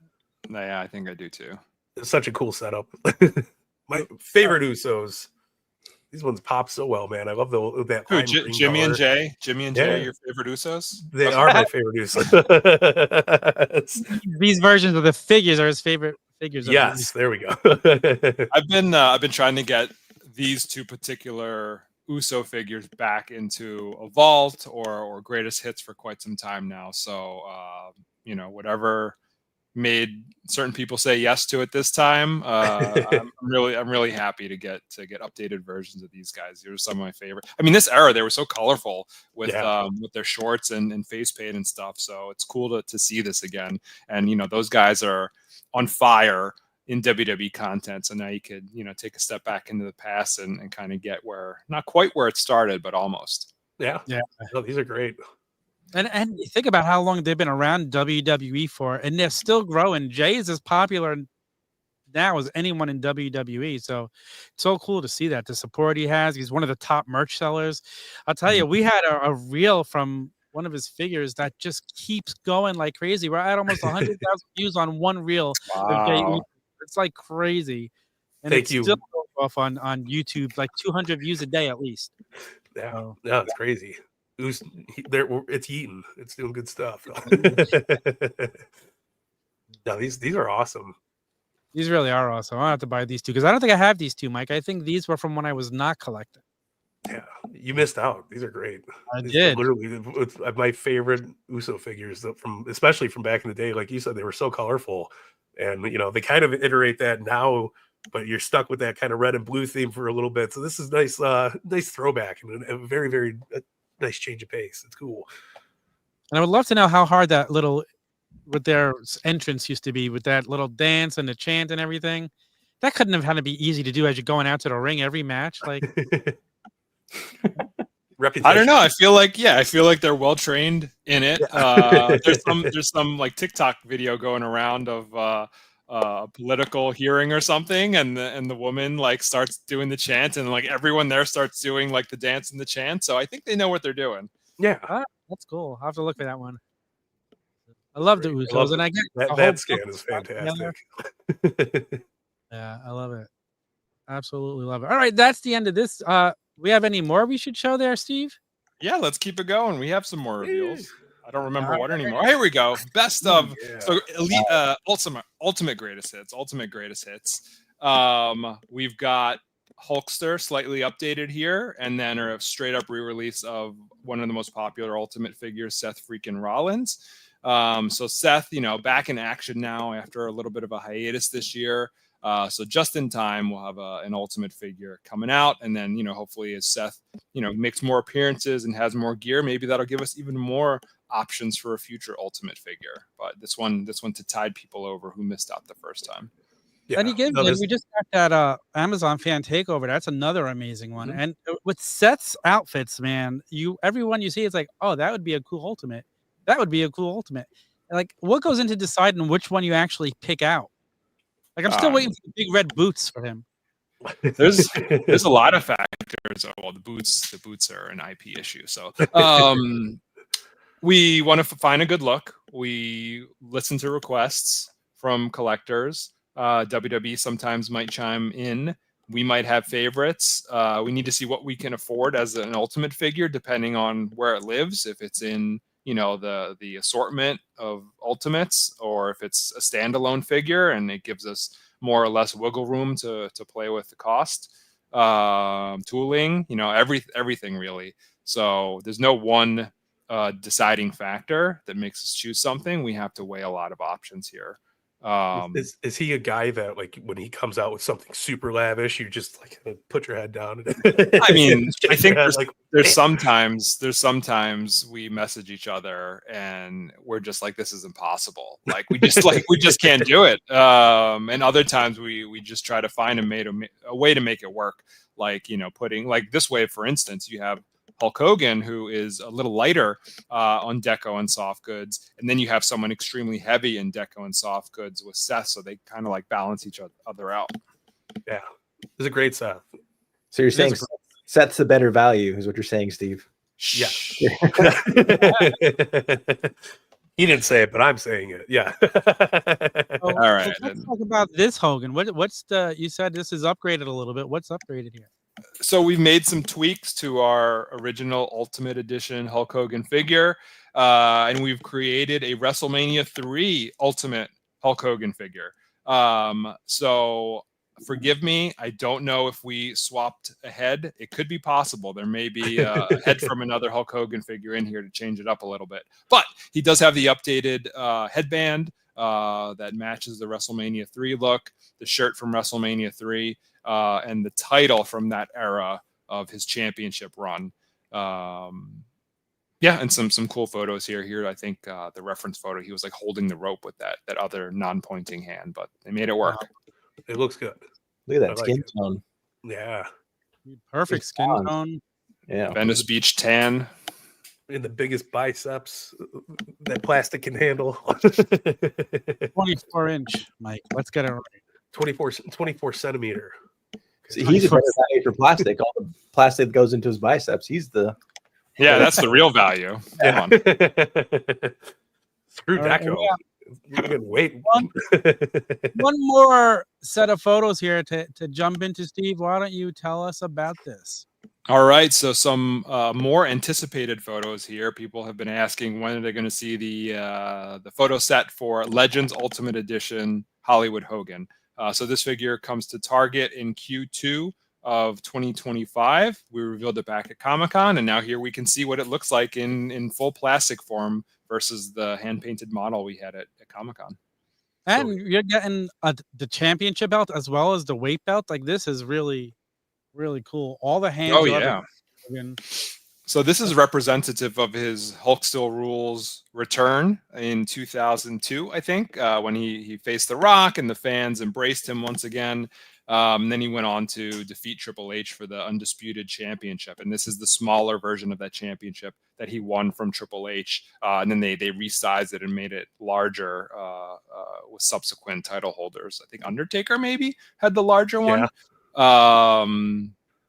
Yeah, I think I do too.
It's such a cool setup. My favorite Usos. These ones pop so well, man. I love that.
Who, Jimmy and Jay? Jimmy and Jay, your favorite Usos?
They are my favorite Usos.
These versions of the figures are his favorite figures.
Yes, there we go.
I've been trying to get these two particular Uso figures back into a vault or greatest hits for quite some time now. So whatever made certain people say yes to it this time. I'm really happy to get updated versions of these guys. These are some of my favorite. I mean, this era they were so colorful with their shorts and face paint and stuff. So it's cool to see this again. And those guys are on fire in WWE content. So now you could take a step back into the past and kind of get not quite where it started, but almost.
Yeah. No, these are great.
And think about how long they've been around WWE for, and they're still growing. Jay is as popular now as anyone in WWE. So it's so cool to see that, the support he has. He's one of the top merch sellers. I'll tell you, we had a reel from one of his figures that just keeps going like crazy. We're at almost 100,000 views on one reel.
Wow.
It's like crazy. And
Thank you.
Still going off on YouTube, like 200 views a day at least.
Yeah,
so,
it's crazy. It's eating. It's doing good stuff. No, these are awesome.
These really are awesome. I'll have to buy these two because I don't think I have these two, Mike. I think these were from when I was not collecting.
Yeah, you missed out. These are great.
I did.
Literally, it's my favorite Uso figures, especially from back in the day. Like you said, they were so colorful, and they kind of iterate that now, but you're stuck with that kind of red and blue theme for a little bit. So this is nice, nice throwback and a very, very nice change of pace. It's cool.
And I would love to know how hard that little, with their entrance used to be, with that little dance and the chant and everything. That couldn't have had to be easy to do as you're going out to the ring every match. Like,
Reputation.
I don't know. I feel like they're well trained in it. There's some like TikTok video going around of political hearing or something, and the woman like starts doing the chant, and like everyone there starts doing like the dance and the chant. So I think they know what they're doing.
Yeah,
that's cool. I'll have to look for that one. I love the Usos, and I get
that scan is fantastic.
Yeah, I love it. Absolutely love it. All right, that's the end of this. We have any more we should show there, Steve?
Yeah, let's keep it going. We have some more reveals. I don't remember what anymore. Here we go. Best of so elite ultimate greatest hits. Ultimate greatest hits. We've got Hulkster slightly updated here, and then a straight up re-release of one of the most popular Ultimate figures, Seth freaking Rollins. So Seth, back in action now after a little bit of a hiatus this year. So just in time, we'll have an Ultimate figure coming out, and then hopefully as Seth makes more appearances and has more gear, maybe that'll give us even more options for a future Ultimate figure. But this one to tide people over who missed out the first time.
Yeah. And we just got that Amazon fan takeover. That's another amazing one.
Mm-hmm.
And with Seth's outfits, man, everyone you see, it's like, oh, that would be a cool Ultimate. That would be a cool Ultimate. Like, what goes into deciding which one you actually pick out? Like, I'm still waiting for the big red boots for him.
There's a lot of factors. Oh, well, the boots are an IP issue. So we want to find a good look. We listen to requests from collectors. WWE sometimes might chime in. We might have favorites. We need to see what we can afford as an Ultimate figure, depending on where it lives. If it's in the assortment of Ultimates, or if it's a standalone figure and it gives us more or less wiggle room to play with the cost, tooling, everything really. So there's no one deciding factor that makes us choose something. We have to weigh a lot of options here.
Is he a guy that, like, when he comes out with something super lavish, you just like put your head down?
I mean, I think there's sometimes we message each other and we're just like, this is impossible. Like we just can't do it. And other times we just try to find a way to make it work. Like, putting like this way, for instance, you have Hulk Hogan, who is a little lighter on deco and soft goods, and then you have someone extremely heavy in deco and soft goods with Seth, so they kind of like balance each other out.
Yeah, it's a great Seth.
So you're saying Seth's the better value, is what you're saying, Steve?
Yeah. He didn't say it, but I'm saying it. Yeah.
All right.
Let's talk about this Hogan. What's the? You said this is upgraded a little bit. What's upgraded here?
So we've made some tweaks to our original Ultimate Edition Hulk Hogan figure, and we've created a WrestleMania 3 Ultimate Hulk Hogan figure. So forgive me, I don't know if we swapped a head. It could be possible. There may be a head from another Hulk Hogan figure in here to change it up a little bit. But he does have the updated headband that matches the WrestleMania 3 look, the shirt from WrestleMania 3, and the title from that era of his championship run. Yeah, and some cool photos here. Here, I think the reference photo, he was like holding the rope with that other non-pointing hand, but they made it work.
Wow. It looks good.
Look at that skin tone.
Yeah.
Perfect skin tone.
Yeah.
Venice Beach tan.
And the biggest biceps that plastic can handle.
24-inch, Mike. Let's get it right.
24 centimeter.
See, he's a better value for plastic. All the plastic that goes into his biceps. He's the
that's the real value.
Yeah.
Come on.
Screw deco. You can wait.
One more set of photos here to jump into, Steve. Why don't you tell us about this?
All right, so some more anticipated photos here. People have been asking when are they going to see the photo set for Legends Ultimate Edition Hollywood Hogan. So this figure comes to Target in Q2 of 2025. We revealed it back at Comic-Con, and now here we can see what it looks like in full plastic form versus the hand-painted model we had at Comic-Con.
And you're getting the championship belt as well as the weight belt. Like, this is really, really cool. All the hands.
Oh, yeah. So this is representative of his Hulk Steel Rules return in 2002, I think, when he faced The Rock and the fans embraced him once again. And then he went on to defeat Triple H for the Undisputed Championship. And this is the smaller version of that championship that he won from Triple H. And then they resized it and made it larger with subsequent title holders. I think Undertaker maybe had the larger one. Yeah.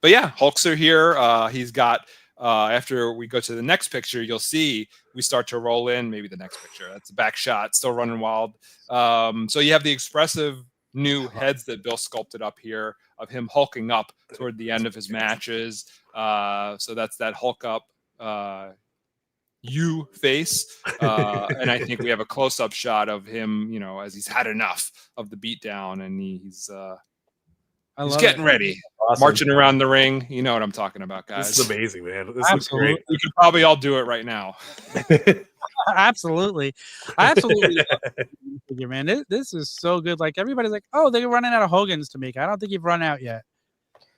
But yeah, Hulks are here. He's got, after we go to the next picture, you'll see we start to roll in. Maybe the next picture. That's a back shot, still running wild. So you have the expressive new heads that Bill sculpted up here of him hulking up toward the end of his matches. So that's that Hulk up U face. And I think we have a close-up shot of him, as he's had enough of the beatdown, and he's getting ready, awesome. Marching around the ring. You know what I'm talking about, guys.
This is amazing, man. This looks great.
We could probably all do it right now.
Absolutely. I absolutely love figure, man. This is so good. Like, everybody's like, oh, they're running out of Hogans to make. I don't think you've run out yet.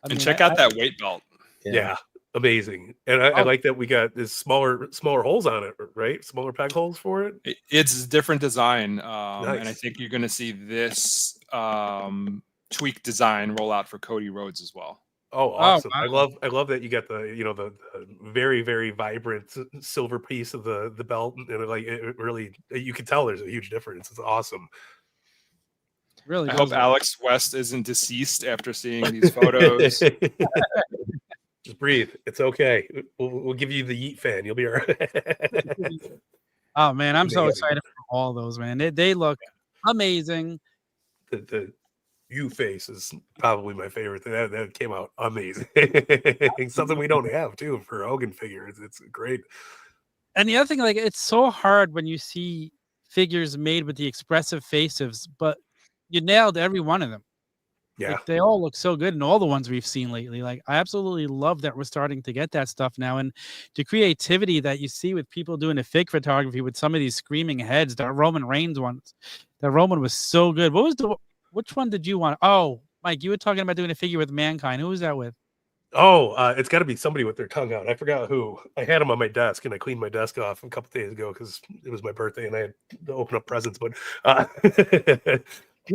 And check out that weight belt.
Yeah, amazing. And I like that we got this smaller holes on it, right? Smaller peg holes for it.
It's a different design.
Nice.
And I think you're going to see this tweak design roll out for Cody Rhodes as well.
Oh, awesome.
Oh, wow.
I love that you got the very, very vibrant silver piece of the belt, and it really, you can tell there's a huge difference. It's awesome.
Really,
I hope Alex West isn't deceased after seeing these photos.
Just breathe. It's okay. We'll give you the Yeet fan. You'll be all right.
Oh man, I'm so excited for all those, man. They look amazing.
The U face is probably my favorite thing. That came out amazing. Something we don't have too for Hogan figures. It's great.
And the other thing, like, it's so hard when you see figures made with the expressive faces, but you nailed every one of them.
Yeah,
like, they all look so good, and all the ones we've seen lately. Like, I absolutely love that we're starting to get that stuff now, and the creativity that you see with people doing the fig photography with some of these screaming heads. That Roman Reigns ones, that Roman was so good. Which one did you want? Oh, Mike, you were talking about doing a figure with Mankind. Who was that with?
Oh, it's got to be somebody with their tongue out. I forgot who. I had them on my desk, and I cleaned my desk off a couple days ago because it was my birthday and I had to open up presents. But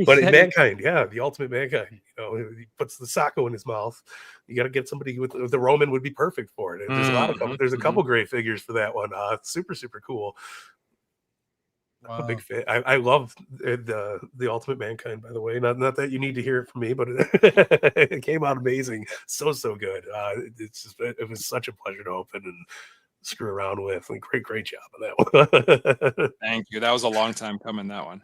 But in Mankind, the Ultimate Mankind, he puts the Sacco in his mouth. You got to get somebody with the Roman would be perfect for it. There's a lot of there's a couple great figures for that one. Super cool. Wow. I'm a big fan. I love the Ultimate Mankind, by the way. Not that you need to hear it from me, but it came out amazing. So good. It was such a pleasure to open and screw around with. And great job on that one.
Thank you. That was a long time coming, that one.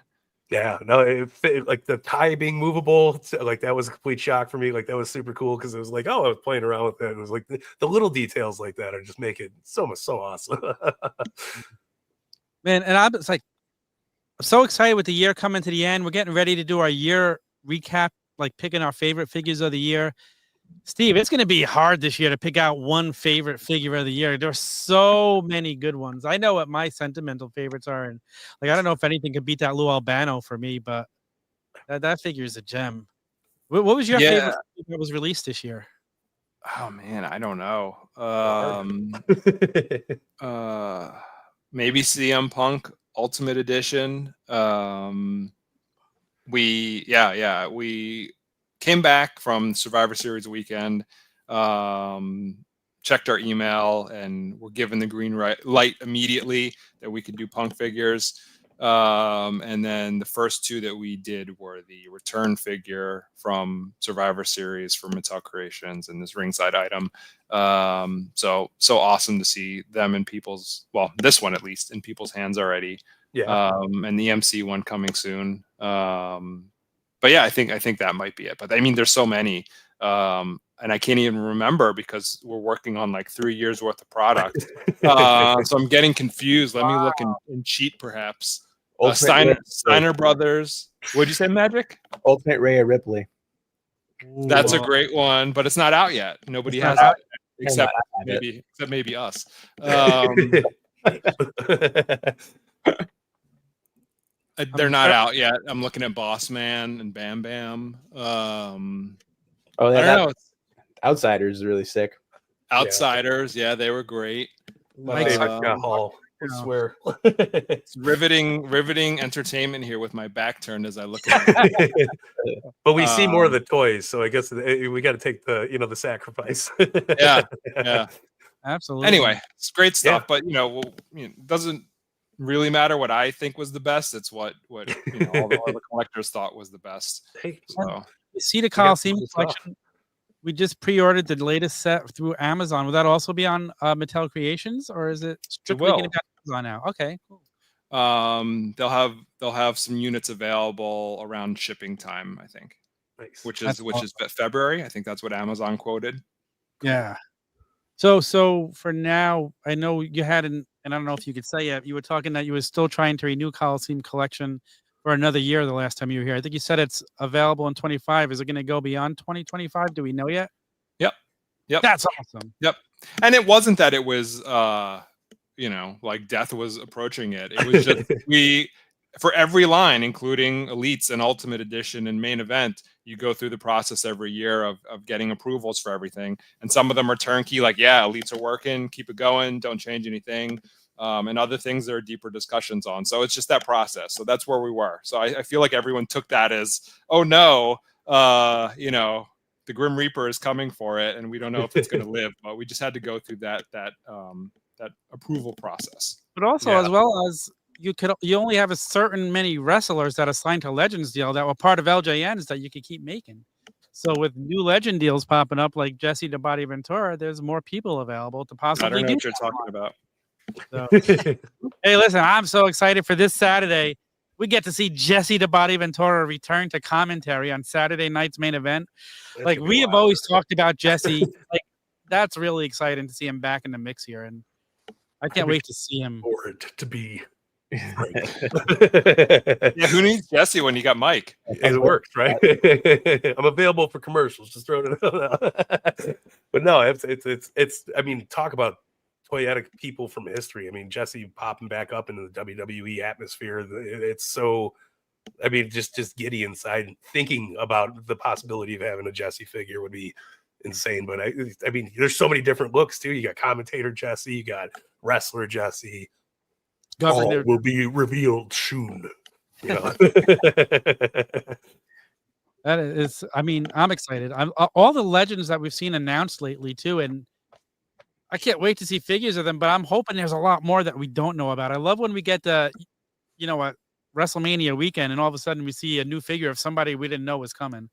Yeah, no, it fit, like the tie being movable, like that was a complete shock for me. Like that was super cool because it was like, oh, I was playing around with that. It was like the little details like that are just make it so awesome.
Man, and I'm so excited with the year coming to the end. We're getting ready to do our year recap, like picking our favorite figures of the year. Steve, it's going to be hard this year to pick out one favorite figure of the year. There's so many good ones. I know what my sentimental favorites are, and like I don't know if anything could beat that Lou Albano for me, but that figure is a gem. What was your favorite figure that was released this year?
Oh man, I don't know. Maybe CM Punk Ultimate Edition. We came back from Survivor Series weekend, checked our email, and were given the green light immediately that we could do Punk figures. And then the first two that we did were the return figure from Survivor Series for Mattel Creations and this ringside item. So awesome to see them in people's, well, this one at least in people's hands already.
Yeah.
And the MC one coming soon. But yeah, I think that might be it. But I mean, there's so many, and I can't even remember because we're working on like 3 years worth of product. So I'm getting confused. Let me look and cheat, perhaps. Steiner Brothers. What'd you say, Magic?
Ultimate Rhea Ripley.
That's a great one, but it's not out yet. Nobody has it except maybe us. They're not out yet. I'm looking at Boss Man and Bam Bam. I don't know.
Outsiders is really sick.
Outsiders, yeah, they were great.
My favorite Hall. I swear.
It's riveting entertainment here with my back turned as I look at it.
But we see more of the toys, so I guess we got to take the sacrifice.
yeah,
absolutely.
Anyway, it's great stuff, but it doesn't really matter what I think was the best. It's what all the collectors thought was the best. So
you see the Coliseum collection. We just pre-ordered the latest set through Amazon. Will that also be on Mattel Creations, or is it strictly going to be on Amazon now? Okay, cool.
They'll have some units available around shipping time, I think.
Nice.
Which is February. I think that's what Amazon quoted.
Yeah. So for now, I know you had and I don't know if you could say it. You were talking that you were still trying to renew Coliseum collection for another year the last time you were here. I think you said it's available in 25. Is it going to go beyond 2025? Do we know yet?
Yep.
That's awesome.
Yep. And it wasn't that it was like death was approaching it. It was just for every line, including Elites and Ultimate Edition and Main Event, you go through the process every year of getting approvals for everything. And some of them are turnkey, like, Elites are working, keep it going, don't change anything. And other things there are deeper discussions on. So it's just that process. So that's where we were. So I feel like everyone took that as, oh no, the Grim Reaper is coming for it, and we don't know if it's going to live. But we just had to go through that approval process.
But also, as well as you only have a certain many wrestlers that are signed to Legends deal that were part of LJNs that you could keep making. So with new Legend deals popping up like Jesse the Body Ventura, there's more people available to possibly
I don't know what you're talking about.
So, hey, listen, I'm so excited for this Saturday. We get to see Jesse the Body Ventura return to commentary on Saturday night's Main Event. Like we have always talked about Jesse. Like that's really exciting to see him back in the mix here, and I can't wait to see him.
Forward to be.
Who needs Jesse when you got Mike?
It works, right? I'm available for commercials. Just throw it out. But no, it's. I mean, talk about toyetic people from history. I mean, Jesse popping back up into the WWE atmosphere. It's so. I mean, just giddy inside. Thinking about the possibility of having a Jesse figure would be insane. But I mean, there's so many different looks too. You got commentator Jesse. You got wrestler Jesse. All will be revealed soon. You know?
That is, I mean, I'm excited. I'm all the legends that we've seen announced lately too, and I can't wait to see figures of them. But I'm hoping there's a lot more that we don't know about. I love when we get the, a WrestleMania weekend, and all of a sudden we see a new figure of somebody we didn't know was coming.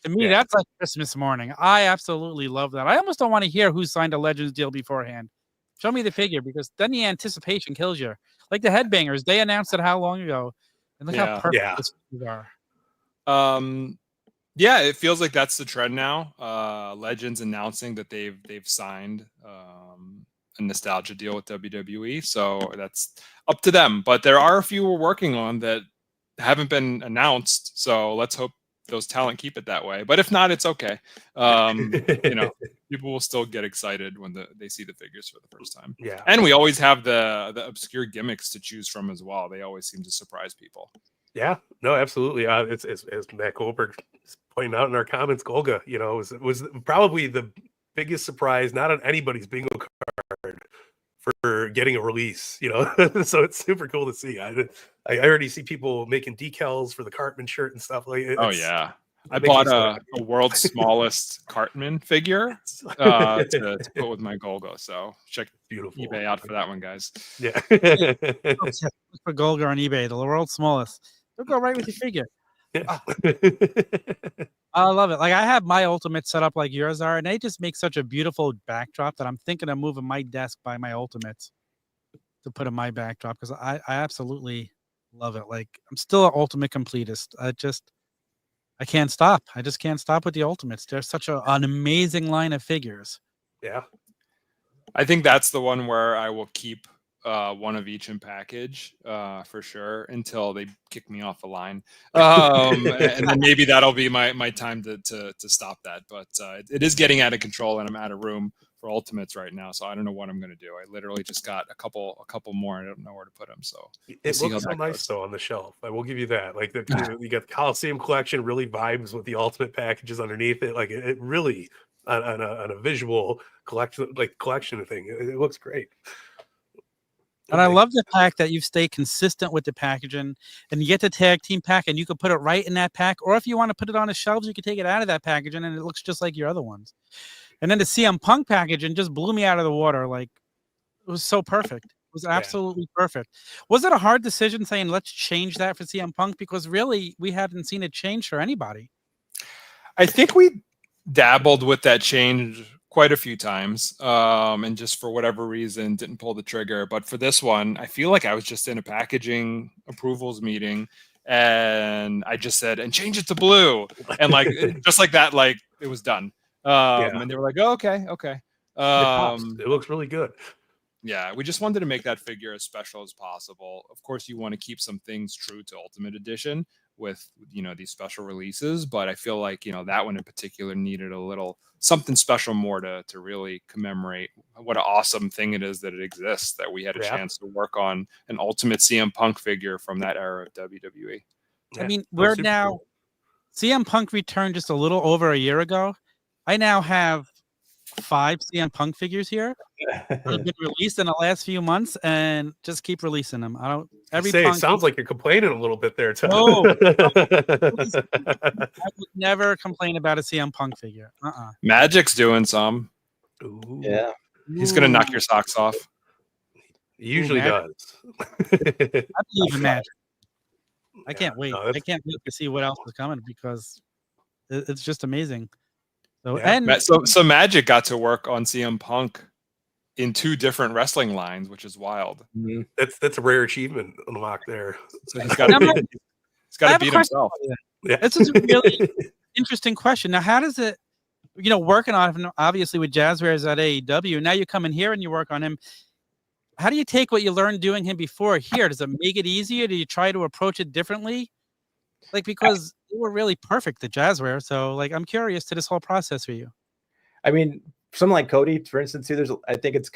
To me, that's like Christmas morning. I absolutely love that. I almost don't want to hear who signed a Legends deal beforehand. Show me the figure, because then the anticipation kills you. Like the Headbangers, they announced it how long ago, and look how perfect these figures are.
Yeah, it feels like that's the trend now. Legends announcing that they've signed a nostalgia deal with WWE, so that's up to them. But there are a few we're working on that haven't been announced, so let's hope those talent keep it that way. But if not, it's okay. People will still get excited when they see the figures for the first time.
Yeah,
and we always have the obscure gimmicks to choose from as well. They always seem to surprise people.
Yeah, no, absolutely. It's as Matt Goldberg is pointing out in our comments, Golga, was probably the biggest surprise, not on anybody's bingo card, for getting a release. So it's super cool to see. I already see people making decals for the Cartman shirt and stuff like it.
Oh yeah, I bought a world's smallest Cartman figure to put with my Golga. So check eBay out for that one, guys.
Yeah,
for Golga on eBay, the world's smallest. They'll go right with your figure. I love it. Like, I have my Ultimate set up like yours are, and they just make such a beautiful backdrop that I'm thinking of moving my desk by my Ultimates to put in my backdrop, because I absolutely love it. Like, I'm still an Ultimate completist. I can't stop. I just can't stop with the Ultimates. They're such an amazing line of figures.
Yeah.
I think that's the one where I will keep one of each in package for sure until they kick me off the line, and then maybe that'll be my time to stop that. But it is getting out of control, and I'm out of room for Ultimates right now, so I don't know what I'm going to do. I literally just got a couple more. I don't know where to put them, so
it looks so nice though on the shelf. I will give you that. Like you got the Coliseum collection, really vibes with the Ultimate packages underneath it. Like it really on a visual collection thing. It looks great.
And I love the fact that you stay consistent with the packaging, and you get the tag team pack, and you can put it right in that pack. Or if you want to put it on the shelves, you can take it out of that packaging, and it looks just like your other ones. And then the CM Punk packaging just blew me out of the water. Like, it was so perfect. It was absolutely perfect. Was it a hard decision saying, let's change that for CM Punk? Because really, we haven't seen it change for anybody.
I think we dabbled with that change quite a few times, and just for whatever reason didn't pull the trigger. But for this one, I feel like I was just in a packaging approvals meeting, and I just said, and change it to blue, and like just like that, like it was done. And they were like, oh, okay.
It looks really good.
Yeah, we just wanted to make that figure as special as possible. Of course, you want to keep some things true to Ultimate Edition with these special releases, but I feel like that one in particular needed a little something special more to really commemorate what an awesome thing it is that it exists, that we had a chance to work on an Ultimate CM Punk figure from that era of WWE.
I mean, we're now cool. CM Punk returned just a little over a year ago. I now have 5 CM Punk figures here that have been released in the last few months, and just keep releasing them.
It sounds like you're complaining a little bit there, Tom.
No, I would never complain about a CM Punk figure.
Magic's doing some.
Ooh.
Yeah,
he's gonna knock your socks off.
He usually does.
I believe in Magic. I can't wait. I can't wait to see what else is coming, because it's just amazing. So
Magic got to work on CM Punk in 2 different wrestling lines, which is wild.
Mm-hmm. That's a rare achievement unlocked there.
So he's got to beat himself.
Yeah. This is a really interesting question. Now, how does it, working on him, obviously with Jazwares at AEW, now you come in here and you work on him. How do you take what you learned doing him before here? Does it make it easier? Do you try to approach it differently? Like, because you were really perfect at Jazwares, so like I'm curious to this whole process for you.
I mean, someone like Cody, for instance, too. I think it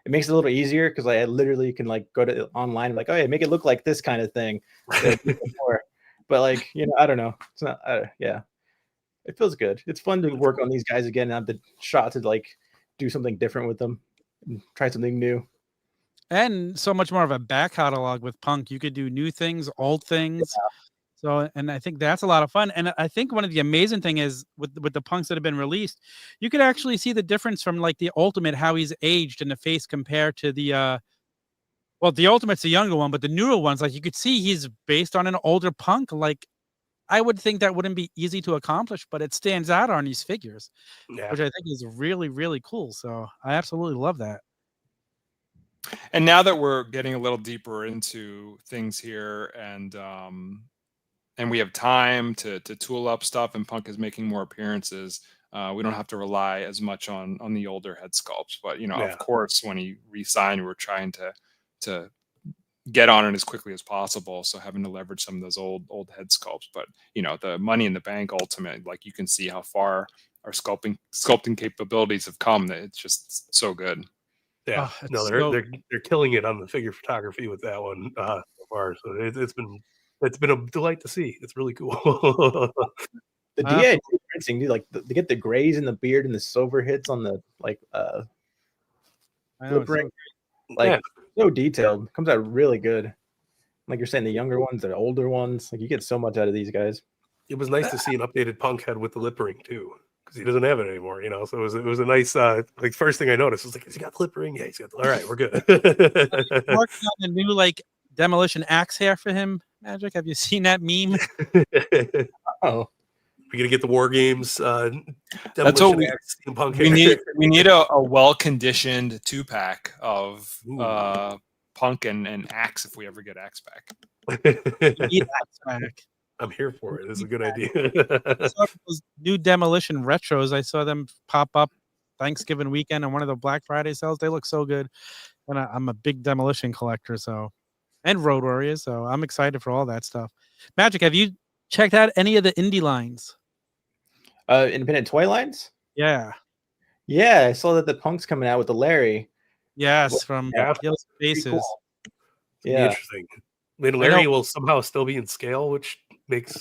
makes it a little easier, because I literally can like go to online and like, oh yeah, make it look like this kind of thing. But like I don't know. It's not. It feels good. It's fun to work on these guys again and have the shot to like do something different with them and try something new.
And so much more of a back catalog with Punk. You could do new things, old things. Yeah. So, and I think that's a lot of fun. And I think one of the amazing thing is with the Punks that have been released, you could actually see the difference from like the Ultimate, how he's aged in the face compared to the, well, the Ultimate's the younger one, but the newer ones, like you could see he's based on an older Punk. Like I would think that wouldn't be easy to accomplish, but it stands out on these figures, which I think is really, really cool. So I absolutely love that.
And now that we're getting a little deeper into things here, and we have time to tool up stuff, and Punk is making more appearances, we don't have to rely as much on the older head sculpts. But of course, when he re-signed, we're trying to get on it as quickly as possible, so having to leverage some of those old head sculpts. But the Money in the Bank Ultimate, like you can see how far our sculpting capabilities have come. That it's just so good.
Yeah, they're killing it on the figure photography with that one so far. So it's been a delight to see. It's really cool.
The DIY printing, dude, like they get the grays in the beard and the silver hits on the lip ring, so detailed. Comes out really good. Like you're saying, the younger ones, the older ones, like you get so much out of these guys.
It was nice to see an updated Punk head with the lip ring too, because he doesn't have it anymore, So it was a nice like first thing I noticed was like, has he got the lip ring? Yeah, he's got. All right, we're good.
Working on the new like demolition axe hair for him. Magic, have you seen that meme?
Oh, we're gonna get the War Games.
That's what we need. We need a well-conditioned 2-pack of Punk and Axe if we ever get Axe back.
Axe back.
I'm here for it. This is a good idea.
Those new demolition retros, I saw them pop up Thanksgiving weekend on one of the Black Friday sales. They look so good, and I'm a big demolition collector, and Road Warriors, so I'm excited for all that stuff. Magic, have you checked out any of the indie lines?
Independent toy lines?
Yeah.
I saw that the Punk's coming out with the Larry.
Yes, from Yellow Spaces.
Cool.
Yeah, interesting. I mean, Larry will somehow still be in scale, which makes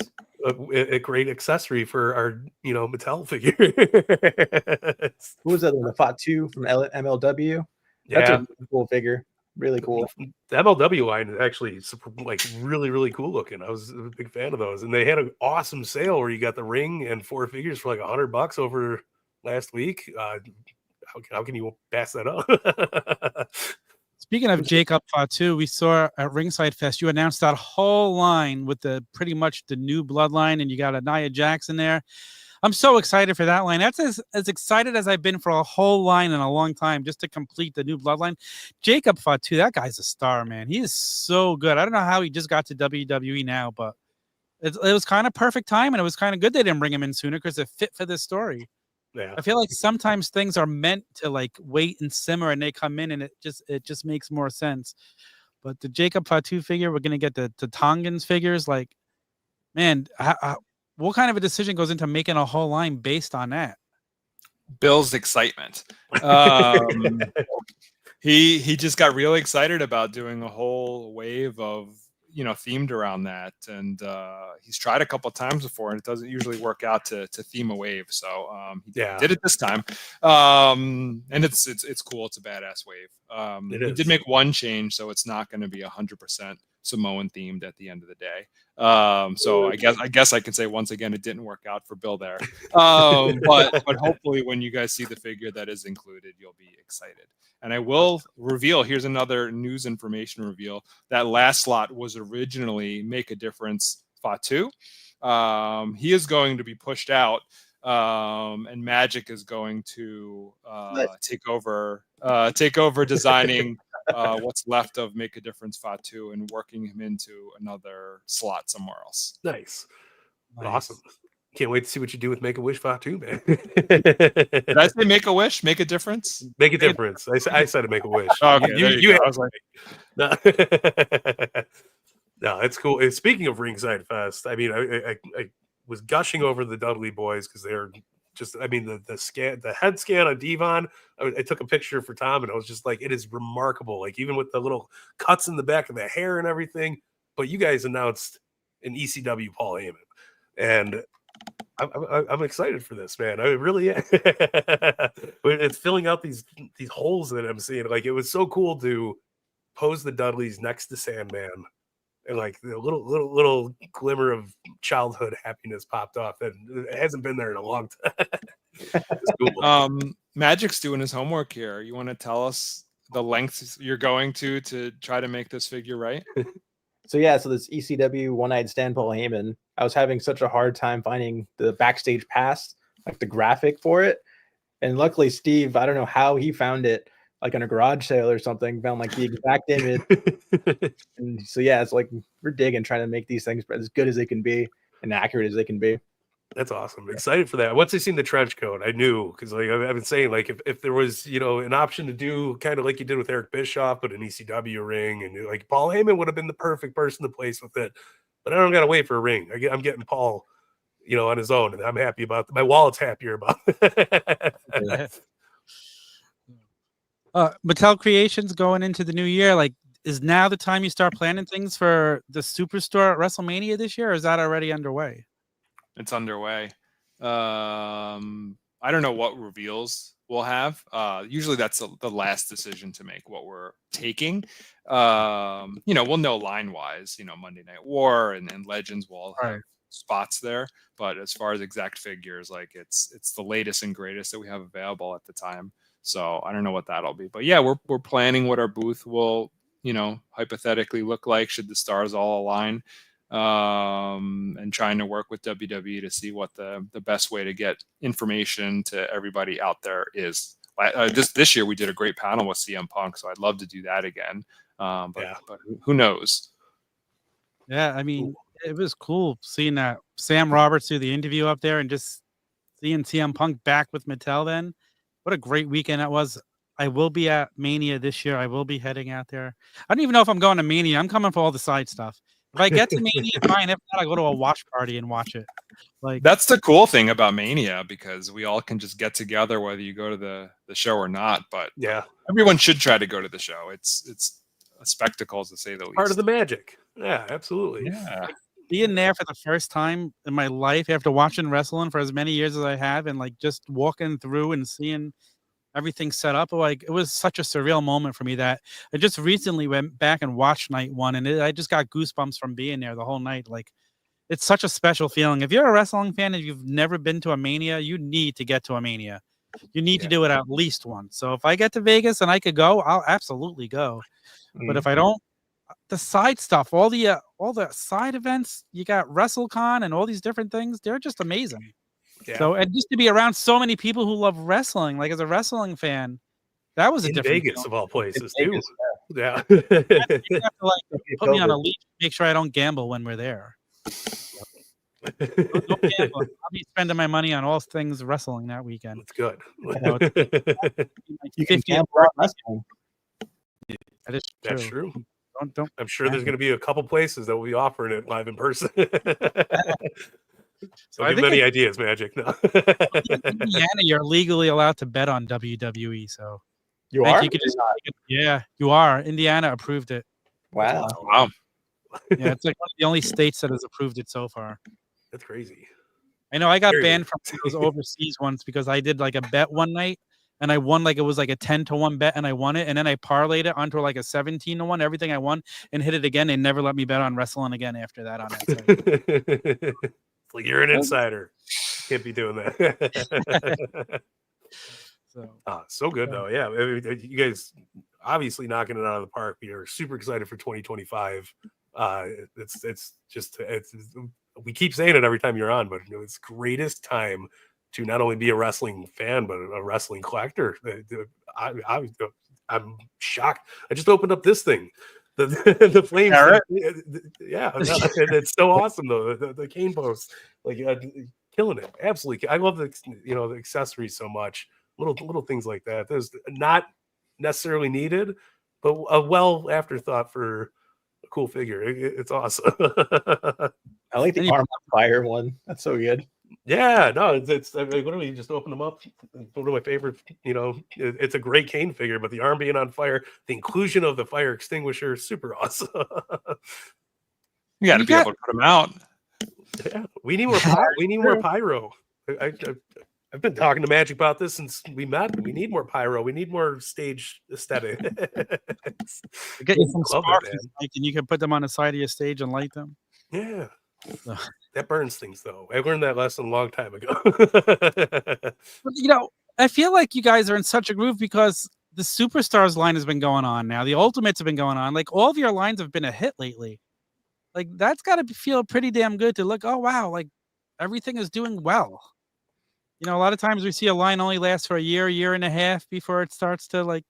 a great accessory for our Mattel figure.
Who was that one? The Fatu from MLW? That's a cool figure. Really cool.
The MLW line is actually really, really cool looking. I was a big fan of those, and they had an awesome sale where you got the ring and 4 figures for like $100 over last week. How can you pass that up?
Speaking of Jacob Fatu, we saw at Ringside Fest, you announced that whole line with pretty much the new bloodline, and you got a Nia Jax in there. I'm so excited for that line. That's as excited as I've been for a whole line in a long time, just to complete the new bloodline. Jacob Fatu, that guy's a star, man. He is so good. I don't know how he just got to WWE now, but it was kind of perfect time, and it was kind of good they didn't bring him in sooner because it fit for this story.
Yeah.
I feel like sometimes things are meant to like wait and simmer, and they come in, and it just makes more sense. But the Jacob Fatu figure, we're gonna get the Tongans figures. Like, man, what kind of a decision goes into making a whole line based on that?
Bill's excitement. He just got really excited about doing a whole wave of themed around that, and he's tried a couple of times before, and it doesn't usually work out to theme a wave. So he did it this time, and it's cool. It's a badass wave. He did make one change, so it's not going to be 100% Samoan themed at the end of the day. So I guess I can say once again it didn't work out for Bill there. But hopefully when you guys see the figure that is included, you'll be excited. And I will reveal, here's another news information reveal. That last slot was originally Make a Difference Fatu. He is going to be pushed out, and Magic is going to take over designing what's left of Make a Difference Fatu and working him into another slot somewhere else.
Nice. Awesome. Can't wait to see what you do with Make a Wish Fatu, man.
Did I say Make a Wish? Make a Difference?
Make a Difference. I said to Make a Wish.
Oh, okay, you I was like,
no, it's cool. And speaking of Ringside Fest, I mean, I was gushing over the Dudley boys because they're just, I mean, the head scan on Devon, I took a picture for Tom, and I was just like, it is remarkable. Like, even with the little cuts in the back of the hair and everything. But you guys announced an ECW Paul Heyman, and I'm excited for this, man. I really am. It's filling out these holes that I'm seeing. Like, it was so cool to pose the Dudleys next to Sandman, and like the little glimmer of childhood happiness popped off, and it hasn't been there in a long time.
Cool. Magic's doing his homework here. You want to tell us the lengths you're going to try to make this figure right?
So this ECW One-Eyed Stan Paul Heyman, I was having such a hard time finding the backstage pass, like the graphic for it. And luckily Steve, I don't know how he found it, like on a garage sale or something, found like the exact image. And so it's like we're digging, trying to make these things as good as they can be and accurate as they can be.
That's awesome. Excited for that. Once I seen the trench coat, I knew, because like I've been saying, like if there was an option to do kind of like you did with Eric Bischoff, but an ECW ring, and like Paul Heyman would have been the perfect person to place with it. But I don't gotta wait for a ring. I'm getting Paul, on his own, and I'm happy about my wallet's happier about it.
Mattel Creations going into the new year, like, is now the time you start planning things for the Superstore at WrestleMania this year, or is that already underway?
It's underway. I don't know what reveals we'll have. Usually that's the last decision to make, what we're taking. We'll know line-wise, Monday Night War and Legends will all have spots there. But as far as exact figures, like it's the latest and greatest that we have available at the time. So I don't know what that'll be. But yeah, we're planning what our booth will, hypothetically look like should the stars all align. And trying to work with WWE to see what the best way to get information to everybody out there is. This year we did a great panel with CM Punk, so I'd love to do that again. But who knows?
Yeah, I mean, it was cool seeing that Sam Roberts do the interview up there and just seeing CM Punk back with Mattel then. What a great weekend that was. I will be at Mania this year. I will be heading out there. I don't even know if I'm going to Mania. I'm coming for all the side stuff. If I get to Mania, fine. If not, I go to a watch party and watch it. Like, that's
the cool thing about Mania, because we all can just get together whether you go to the show or not. But everyone should try to go to the show. It's a spectacle, to say the least.
Part of the magic. Yeah, absolutely.
Yeah.
Like, being there for the first time in my life after watching wrestling for as many years as I have, and like just walking through and seeing everything set up, like it was such a surreal moment for me that I just recently went back and watched night one, and I just got goosebumps from being there the whole night. Like, it's such a special feeling. If you're a wrestling fan and you've never been to a Mania, you need to get to a Mania. You need to do it at least once. So if I get to Vegas and I could go, I'll absolutely go. But if I don't, the side stuff, all the side events, you got WrestleCon and all these different things, they're just amazing. Yeah. So, and just to be around so many people who love wrestling, like as a wrestling fan, that was a different
Vegas
feeling.
Of all places, too. Yeah.
You have to put me on a leash, make sure I don't gamble when we're there. Don't gamble. I'll be spending my money on all things wrestling that weekend.
That's good.
You can gamble on wrestling.
That's true.
Don't.
I'm sure there's going to be a couple places that will be offering it live in person. So give many ideas, Magic. No.
In Indiana, you're legally allowed to bet on WWE. So
you are.
You are. Indiana approved it.
Wow.
Yeah, it's like one of the only states that has approved it so far.
That's crazy.
I know. I got banned from those overseas ones because I did like a bet one night and I won like it was like a 10-1 bet and I won it, and then I parlayed it onto like a 17-1. Everything I won and hit it again. They never let me bet on wrestling again after that on that site.
Like, you're an insider. Can't be doing that. So good though. Yeah, you guys obviously knocking it out of the park. We are super excited for 2025. We keep saying it every time you're on, but it's greatest time to not only be a wrestling fan but a wrestling collector. I'm shocked. I just opened up this thing. The flames, yeah, it's so awesome though. The cane posts, like killing it, absolutely. I love the accessories so much. Little things like that. There's not necessarily needed, but a well afterthought for a cool figure. It's awesome.
I like the arm on fire one. That's so good.
Yeah, no, it's literally just open them up. One of my favorite, it's a great Kane figure, but the arm being on fire, the inclusion of the fire extinguisher, super awesome.
You got to be able to put them out.
Yeah, we need more. We need more pyro. I I've been talking to Magic about this since we met. We need more pyro. We need more stage aesthetic.
Get you some sparklers, and you can put them on the side of your stage and light them.
Yeah. That burns things, though. I learned that lesson a long time ago.
I feel like you guys are in such a groove because the Superstars line has been going on now. The Ultimates have been going on. Like, all of your lines have been a hit lately. Like, that's got to feel pretty damn good to look, oh, wow, like, everything is doing well. A lot of times we see a line only lasts for a year and a half before it starts to, like,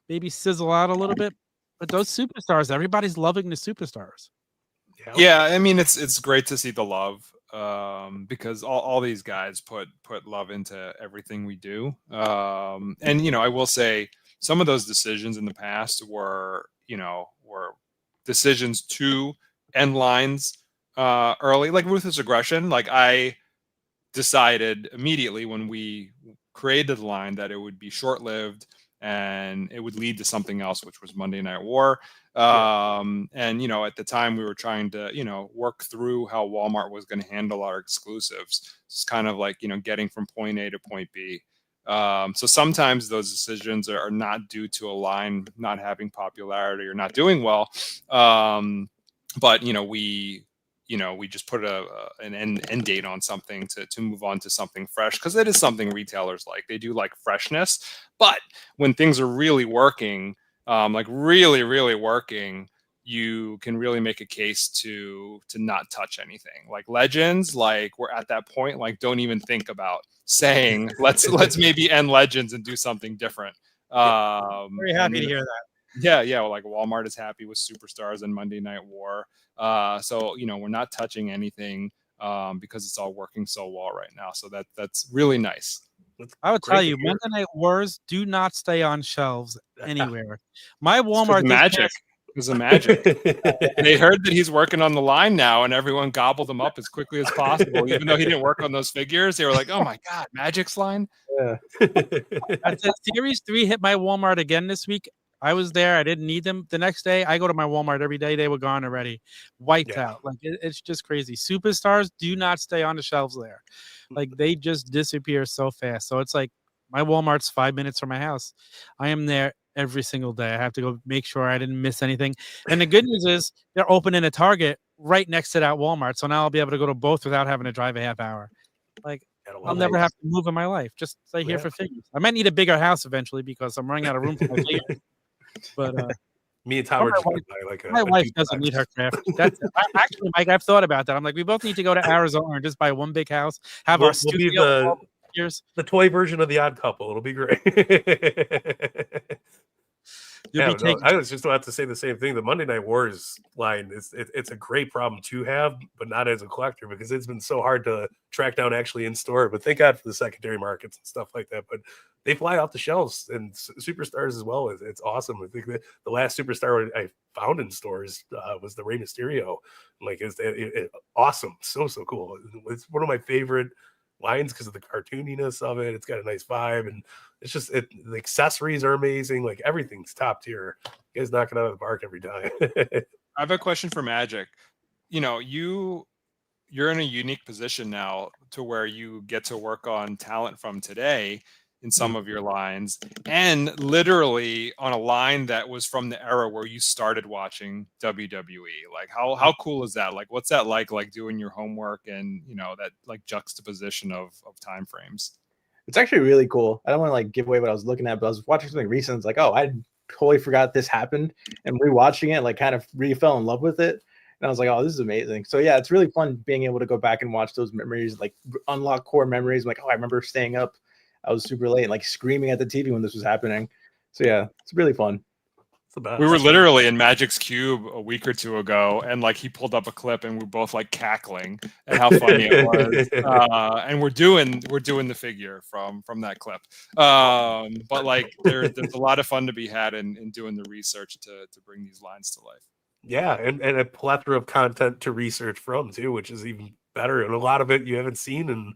maybe sizzle out a little bit. But those Superstars, everybody's loving the Superstars.
Yeah, I mean, it's great to see the love, because all these guys put love into everything we do. And I will say some of those decisions in the past were decisions to end lines early, like ruthless aggression. Like, I decided immediately when we created the line that it would be short-lived and it would lead to something else, which was Monday Night War. And at the time we were trying to work through how Walmart was going to handle our exclusives. It's kind of like getting from point A to point B. So sometimes those decisions are not due to a line not having popularity or not doing well, but we just put an end date on something to move on to something fresh, because it is something retailers like. They do like freshness, but when things are really working, like really, really working, you can really make a case to not touch anything. Like Legends, like we're at that point, like don't even think about saying let's maybe end Legends and do something different.
Very happy to hear that.
Yeah. Well, like Walmart is happy with Superstars and Monday Night War. So we're not touching anything because it's all working so well right now. So that's really nice.
I would tell you, Monday Night Wars do not stay on shelves anywhere. My Walmart
magic. It was a magic. They heard that he's working on the line now, and everyone gobbled him up as quickly as possible. Even though he didn't work on those figures, they were like, "Oh my god, Magic's line!"
Yeah.
Series 3 hit my Walmart again this week. I was there. I didn't need them. The next day, I go to my Walmart every day. They were gone already, wiped out. Like it's just crazy. Superstars do not stay on the shelves there. Like they just disappear so fast. So it's like my Walmart's 5 minutes from my house. I am there every single day. I have to go make sure I didn't miss anything. And the good news is they're opening a Target right next to that Walmart. So now I'll be able to go to both without having to drive a half hour. Like I'll never have to move in my life. Just stay here for figures. I might need a bigger house eventually because I'm running out of room for my figures. But
me and Tom are just going to buy like
my wife doesn't need her craft. That's actually, Mike, I've thought about that. I'm like, we both need to go to Arizona and just buy one big house. Have our studio.
We'll be the toy version of the Odd Couple. It'll be great. I was just about to say the same thing. The Monday Night Wars line it's a great problem to have, but not as a collector because it's been so hard to track down actually in store. But thank God for the secondary markets and stuff like that. But they fly off the shelves, and Superstars as well. It's awesome. I think the last Superstar I found in stores was the Rey Mysterio. Like it's awesome, so cool. It's one of my favorite lines because of the cartooniness of it. It's got a nice vibe, and it's just the accessories are amazing. Like everything's top tier. You guys knock it out of the park every time.
I have a question for Magic. You're in a unique position now to where you get to work on talent from today in some of your lines, and literally on a line that was from the era where you started watching WWE. Like how cool is that? Like what's that like doing your homework and that like juxtaposition of time frames?
It's actually really cool. I don't want to like give away what I was looking at, but I was watching something recent. It's like, oh, I totally forgot this happened, and rewatching it, like kind of really fell in love with it. And I was like, oh, this is amazing. So yeah, it's really fun being able to go back and watch those memories, like unlock core memories. I'm like, oh, I remember staying up. I was super late and like screaming at the TV when this was happening. So yeah, it's really fun.
We were literally in Magic's Cube a week or two ago, and like he pulled up a clip, and we're both like cackling at how funny it was. And we're doing the figure from that clip. But like there's a lot of fun to be had in doing the research to bring these lines to life.
Yeah, and a plethora of content to research from too, which is even better. And a lot of it you haven't seen in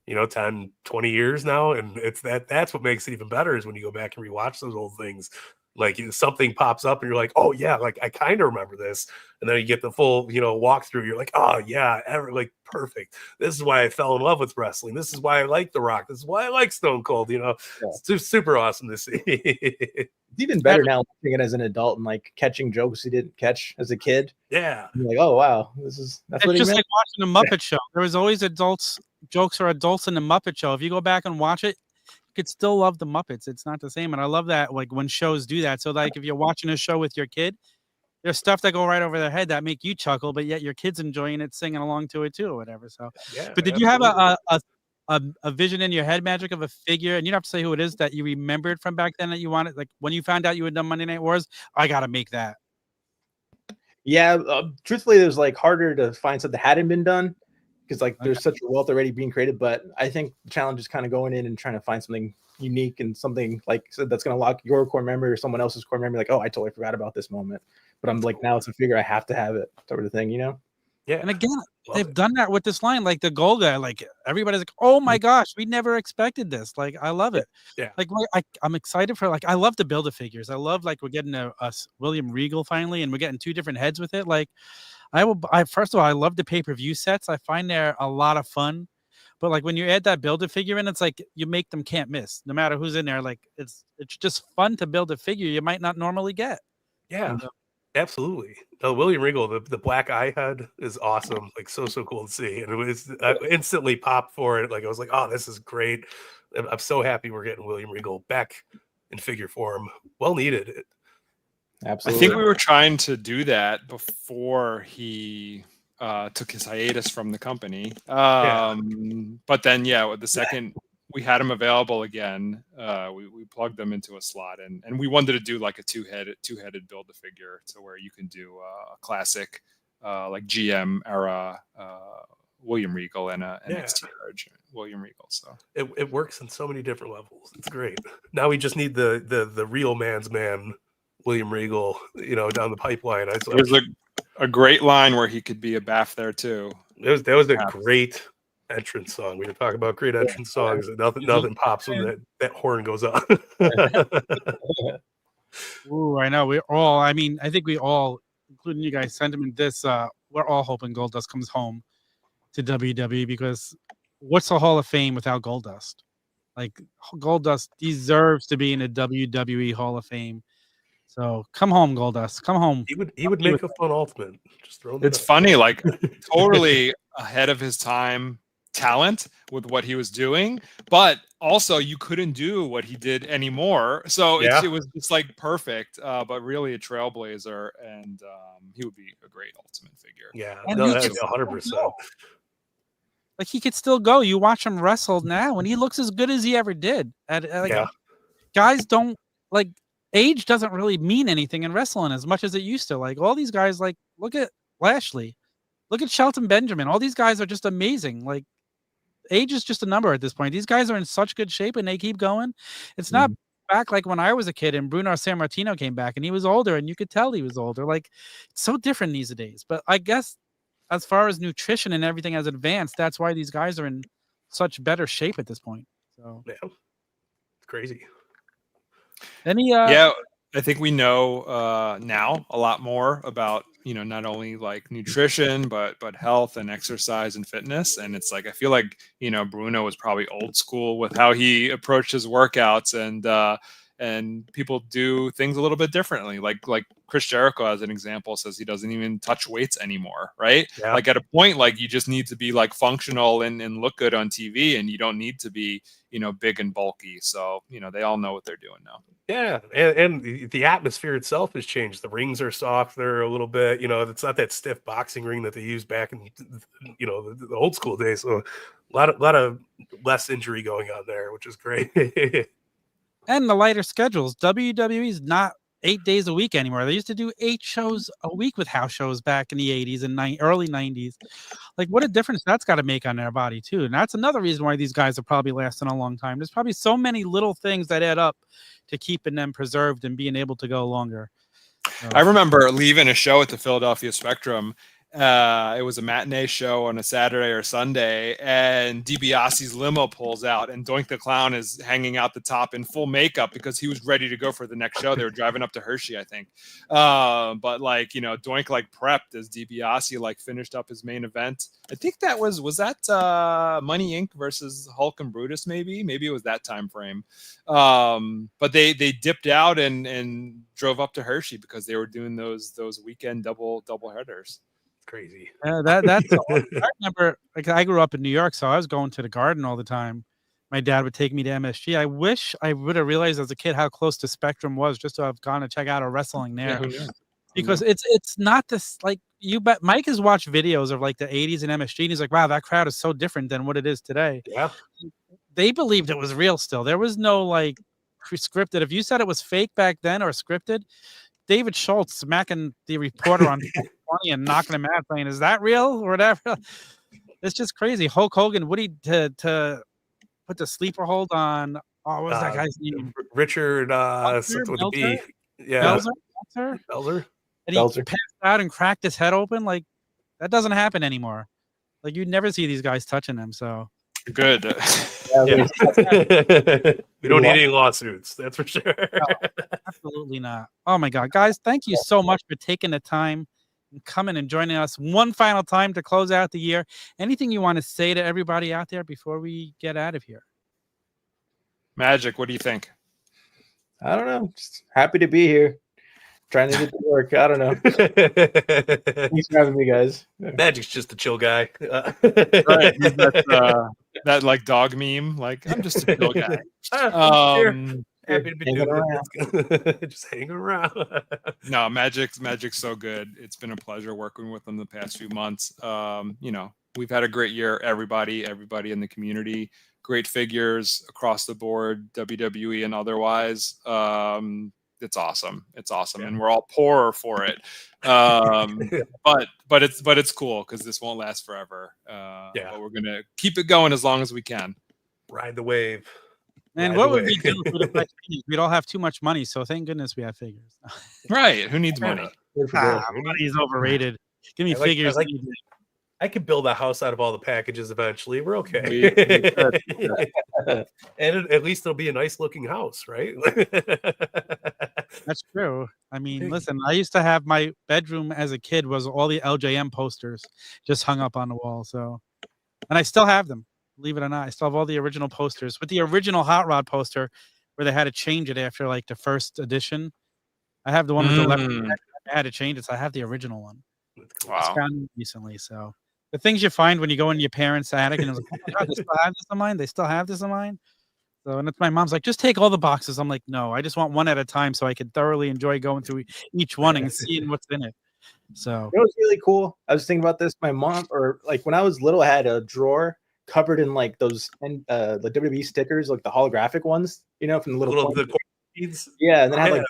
10, 20 years now, and it's that's what makes it even better is when you go back and rewatch those old things. Like something pops up and you're like, oh yeah, like I kind of remember this. And then you get the full, walkthrough. You're like, oh yeah, like perfect. This is why I fell in love with wrestling. This is why I like The Rock. This is why I like Stone Cold. It's just super awesome to see.
It's even better now watching it as an adult and like catching jokes you didn't catch as a kid.
Yeah.
You're like, oh wow, that's what
just like watching the Muppet Show. There was always jokes for adults in the Muppet Show. If you go back and watch it, could still love the Muppets. It's not the same. And I love that, like, when shows do that. So like if you're watching a show with your kid, there's stuff that go right over their head that make you chuckle, but yet your kid's enjoying it, singing along to it too, or whatever. So but did you have a vision in your head, Magic, of a figure, and you don't have to say who it is, that you remembered from back then that you wanted, like when you found out you had done Monday Night Wars? I gotta make that.
Yeah, truthfully, it was like harder to find something that hadn't been done, because like there's such a wealth already being created. But I think the challenge is kind of going in and trying to find something unique and something like that's going to lock your core memory or someone else's core memory. Like, oh, I totally forgot about this moment, but I'm like, now it's a figure, I have to have it, sort of thing, Yeah.
And again, they've done that with this line, like the gold guy. Like everybody's like, oh my gosh, we never expected this. Like I love it.
Yeah.
Like I'm excited for, like, I love the Build-A-Figures. I love, like, we're getting a William Regal finally, and we're getting 2 different heads with it. Like first of all, I love the pay-per-view sets. I find they're a lot of fun. But like when you add that Build-A-Figure in, it's like you make them can't miss, no matter who's in there. Like it's just fun to build a figure you might not normally get.
Yeah, absolutely. No, William Regal, the black eye head is awesome. Like so cool to see, and it was instantly popped for it. Like I was like, oh, this is great. I'm so happy we're getting William Regal back in figure form. Well needed.
Absolutely.
I think we were trying to do that before he took his hiatus from the company. But then, the second we had him available again, we plugged them into a slot, and we wanted to do like a two-headed Build-A-Figure, to where you can do a classic like GM era William Regal and an NXT era William Regal. So
it works in so many different levels. It's great. Now we just need the real man's man William Regal, down the pipeline.
There's a great line where he could be a Baff there too.
That was a great entrance song. We were talking about great entrance songs, and nothing pops when that horn goes up.
Ooh, I know. I think we all, including you guys, sentiment this. We're all hoping Goldust comes home to WWE, because what's the Hall of Fame without Goldust? Like, Goldust deserves to be in the WWE Hall of Fame. So come home, Goldust. Come home.
He would make a fun Ultimate. Just throw
it's funny, like totally ahead of his time talent with what he was doing, but also you couldn't do what he did anymore. So it was just like perfect, but really a trailblazer, and he would be a great Ultimate figure.
Yeah, no, that's 100%.
Like he could still go. You watch him wrestle now, and he looks as good as he ever did. Guys don't like. Age doesn't really mean anything in wrestling as much as it used to. Like all these guys, like look at Lashley, look at Shelton Benjamin. All these guys are just amazing. Like age is just a number at this point. These guys are in such good shape and they keep going. It's not back like when I was a kid and Bruno Sammartino came back and he was older and you could tell he was older. Like it's so different these days. But I guess as far as nutrition and everything has advanced, that's why these guys are in such better shape at this point. So
it's crazy.
I think we know now a lot more about not only like nutrition but health and exercise and fitness. And it's like I feel like Bruno was probably old school with how he approached his workouts, and people do things a little bit differently. Like Chris Jericho, as an example, says he doesn't even touch weights anymore, right? Yeah. Like at a point, like you just need to be like functional and look good on TV, and you don't need to be big and bulky. So they all know what they're doing now.
Yeah, and the atmosphere itself has changed. The rings are softer a little bit. It's not that stiff boxing ring that they used back in the old school days. So a lot of less injury going on there, which is great.
And the lighter schedules. WWE's not 8 days a week anymore. They used to do 8 shows a week with house shows back in the 80s and early 90s. Like, what a difference that's got to make on their body, too. And that's another reason why these guys are probably lasting a long time. There's probably so many little things that add up to keeping them preserved and being able to go longer.
I remember leaving a show at the Philadelphia Spectrum, It was a matinee show on a Saturday or Sunday, and DiBiase's limo pulls out, and Doink the Clown is hanging out the top in full makeup because he was ready to go for the next show. They were driving up to Hershey, I think. But like, you know, Doink like prepped as DiBiase like finished up his main event. I think that was that Money Inc. versus Hulk and Brutus, maybe it was that time frame. But they dipped out and drove up to Hershey because they were doing those weekend double headers.
Crazy.
That's I remember, like, I grew up in New York, so I was going to the Garden all the time. My dad would take me to MSG. I wish I would have realized as a kid how close to Spectrum was, just to have gone to check out a wrestling there.
Yeah,
because it's not this, like, you bet. Mike has watched videos of like the 80s and MSG, and he's like, wow, that crowd is so different than what it is today.
Yeah.
They believed it was real still. There was no like scripted. If you said it was fake back then or scripted, David Schultz smacking the reporter on 20 and knocking him out, saying, "Is that real?" or whatever. It's just crazy. Hulk Hogan, Woody to put the sleeper hold on. Oh, what was that guy's name?
Richard something with a B. Yeah,
Belzer. And he passed out and cracked his head open. Like, that doesn't happen anymore. Like, you'd never see these guys touching him. So
good.
Yeah. We don't need any lawsuits, that's for sure.
No, absolutely not. Oh my God, guys, thank you so much for taking the time and coming and joining us one final time to close out the year. Anything you want to say to everybody out there before we get out of here?
Magic, what do you think?
I don't know. Just happy to be here. Trying to get to work. I don't know. Thanks for having me, guys.
Magic's just a chill guy.
Right. That like dog meme. Like, I'm just a chill guy.
Happy to be doing it. Just hang around.
No, Magic's so good. It's been a pleasure working with them the past few months. You know, we've had a great year. Everybody in the community, great figures across the board, WWE and otherwise. It's awesome. Yeah. And we're all poorer for it. But it's cool because this won't last forever. But we're gonna keep it going as long as we can.
Ride the wave.
And what would we do if we didn't like figures? We'd all have too much money, so thank goodness we have figures.
Right? Who needs money?
Money is overrated. Give me figures.
I could build a house out of all the packages eventually. We're okay. And at least it'll be a nice looking house, right?
That's true. I mean, listen, I used to have my bedroom as a kid was all the LJM posters just hung up on the wall. So, and I still have them, believe it or not. I still have all the original posters with the original Hot Rod poster where they had to change it after like the first edition. I have the one with the leopard. I had to change it, so I have the original one.
Wow.
I found it recently. So the things you find when you go into your parents' attic and it's like, oh my God, they still have this of mine. They still have this of mine. So, and it's my mom's like, just take all the boxes. I'm like, no, I just want one at a time so I can thoroughly enjoy going through each one and seeing what's in it. So
it was really cool. I was thinking about this. My mom, or like when I was little, I had a drawer covered in like those the WWE stickers, like the holographic ones, you know, from the little
seeds.
Yeah, and then I had like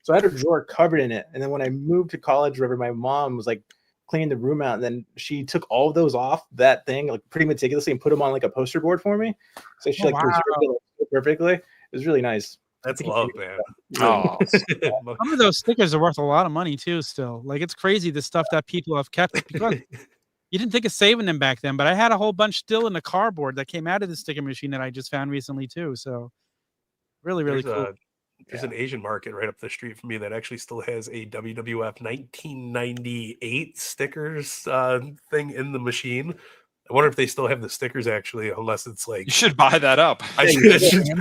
so I had a drawer covered in it. And then when I moved to college, my mom was like cleaning the room out, and then she took all of those off that thing like pretty meticulously and put them on like a poster board for me. So she preserved it like, perfectly. It was really nice.
That's love, man.
Oh,
some of those stickers are worth a lot of money too. Still, like, it's crazy the stuff that people have kept because you didn't think of saving them back then. But I had a whole bunch still in the cardboard that came out of the sticker machine that I just found recently too. So really cool.
There's an Asian market right up the street from me that actually still has a WWF 1998 stickers thing in the machine. I wonder if they still have the stickers actually, unless it's like
you should buy that up.
I should.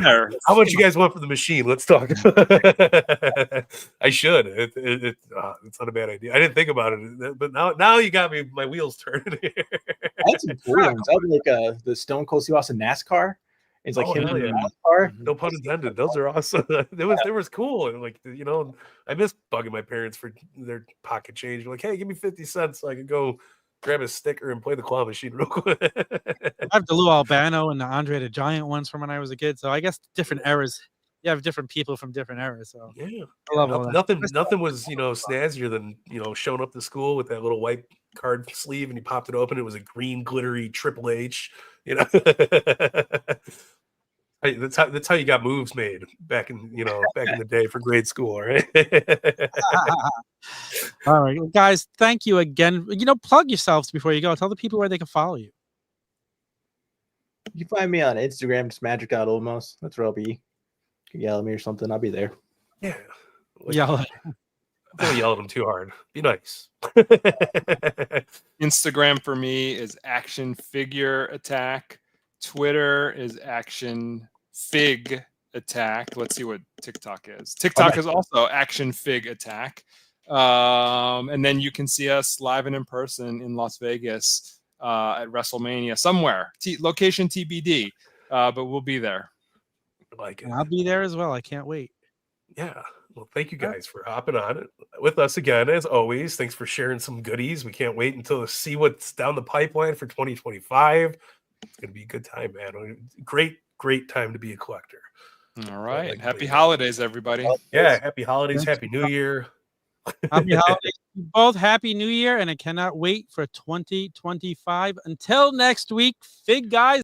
How much you guys want for the machine? Let's talk. I should. It's not a bad idea. I didn't think about it, but now you got me. My wheels turning here.
I had some cool ones. I had like the Stone Cold Steve Austin NASCAR. It's like him in the NASCAR.
No pun intended. Those are awesome. They was cool. And like, you know, I miss bugging my parents for their pocket change. Like, hey, give me 50 cents so I can go grab a sticker and play the claw machine real quick.
I have the Lou Albano and the Andre the Giant ones from when I was a kid. So I guess different eras. You have different people from different eras. So
yeah,
I love all that.
Nothing was, you know, snazzier than, you know, showing up to school with that little white card sleeve and you popped it open. It was a green glittery Triple H. You know. That's how you got moves made back in the day for grade school, right?
All right, well, guys, thank you again. Plug yourselves before you go. Tell the people where they can follow you.
You can find me on Instagram, just magic.olmos. That's where I'll be. You can yell at me or something. I'll be there.
Yeah.
Yell.
Don't yell at them too hard. Be nice.
Instagram for me is Action Figure Attack. Twitter is Action Fig Attack. Let's see what TikTok is. TikTok is also Action Fig Attack. And then you can see us live and in person in Las Vegas at WrestleMania somewhere. Location TBD, but we'll be there.
Like it.
I'll be there as well. I can't wait.
Yeah. Well, thank you guys for hopping on it with us again, as always. Thanks for sharing some goodies. We can't wait until to see what's down the pipeline for 2025. It's going to be a good time, man. Great time to be a collector.
All right. Happy holidays, everybody.
Yeah. Happy holidays. Happy New Year.
Happy holidays. Both Happy New Year, and I cannot wait for 2025. Until next week, FigGuys.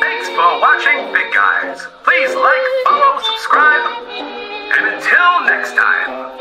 Thanks for watching FigGuys. Please like, follow, subscribe, and until next time.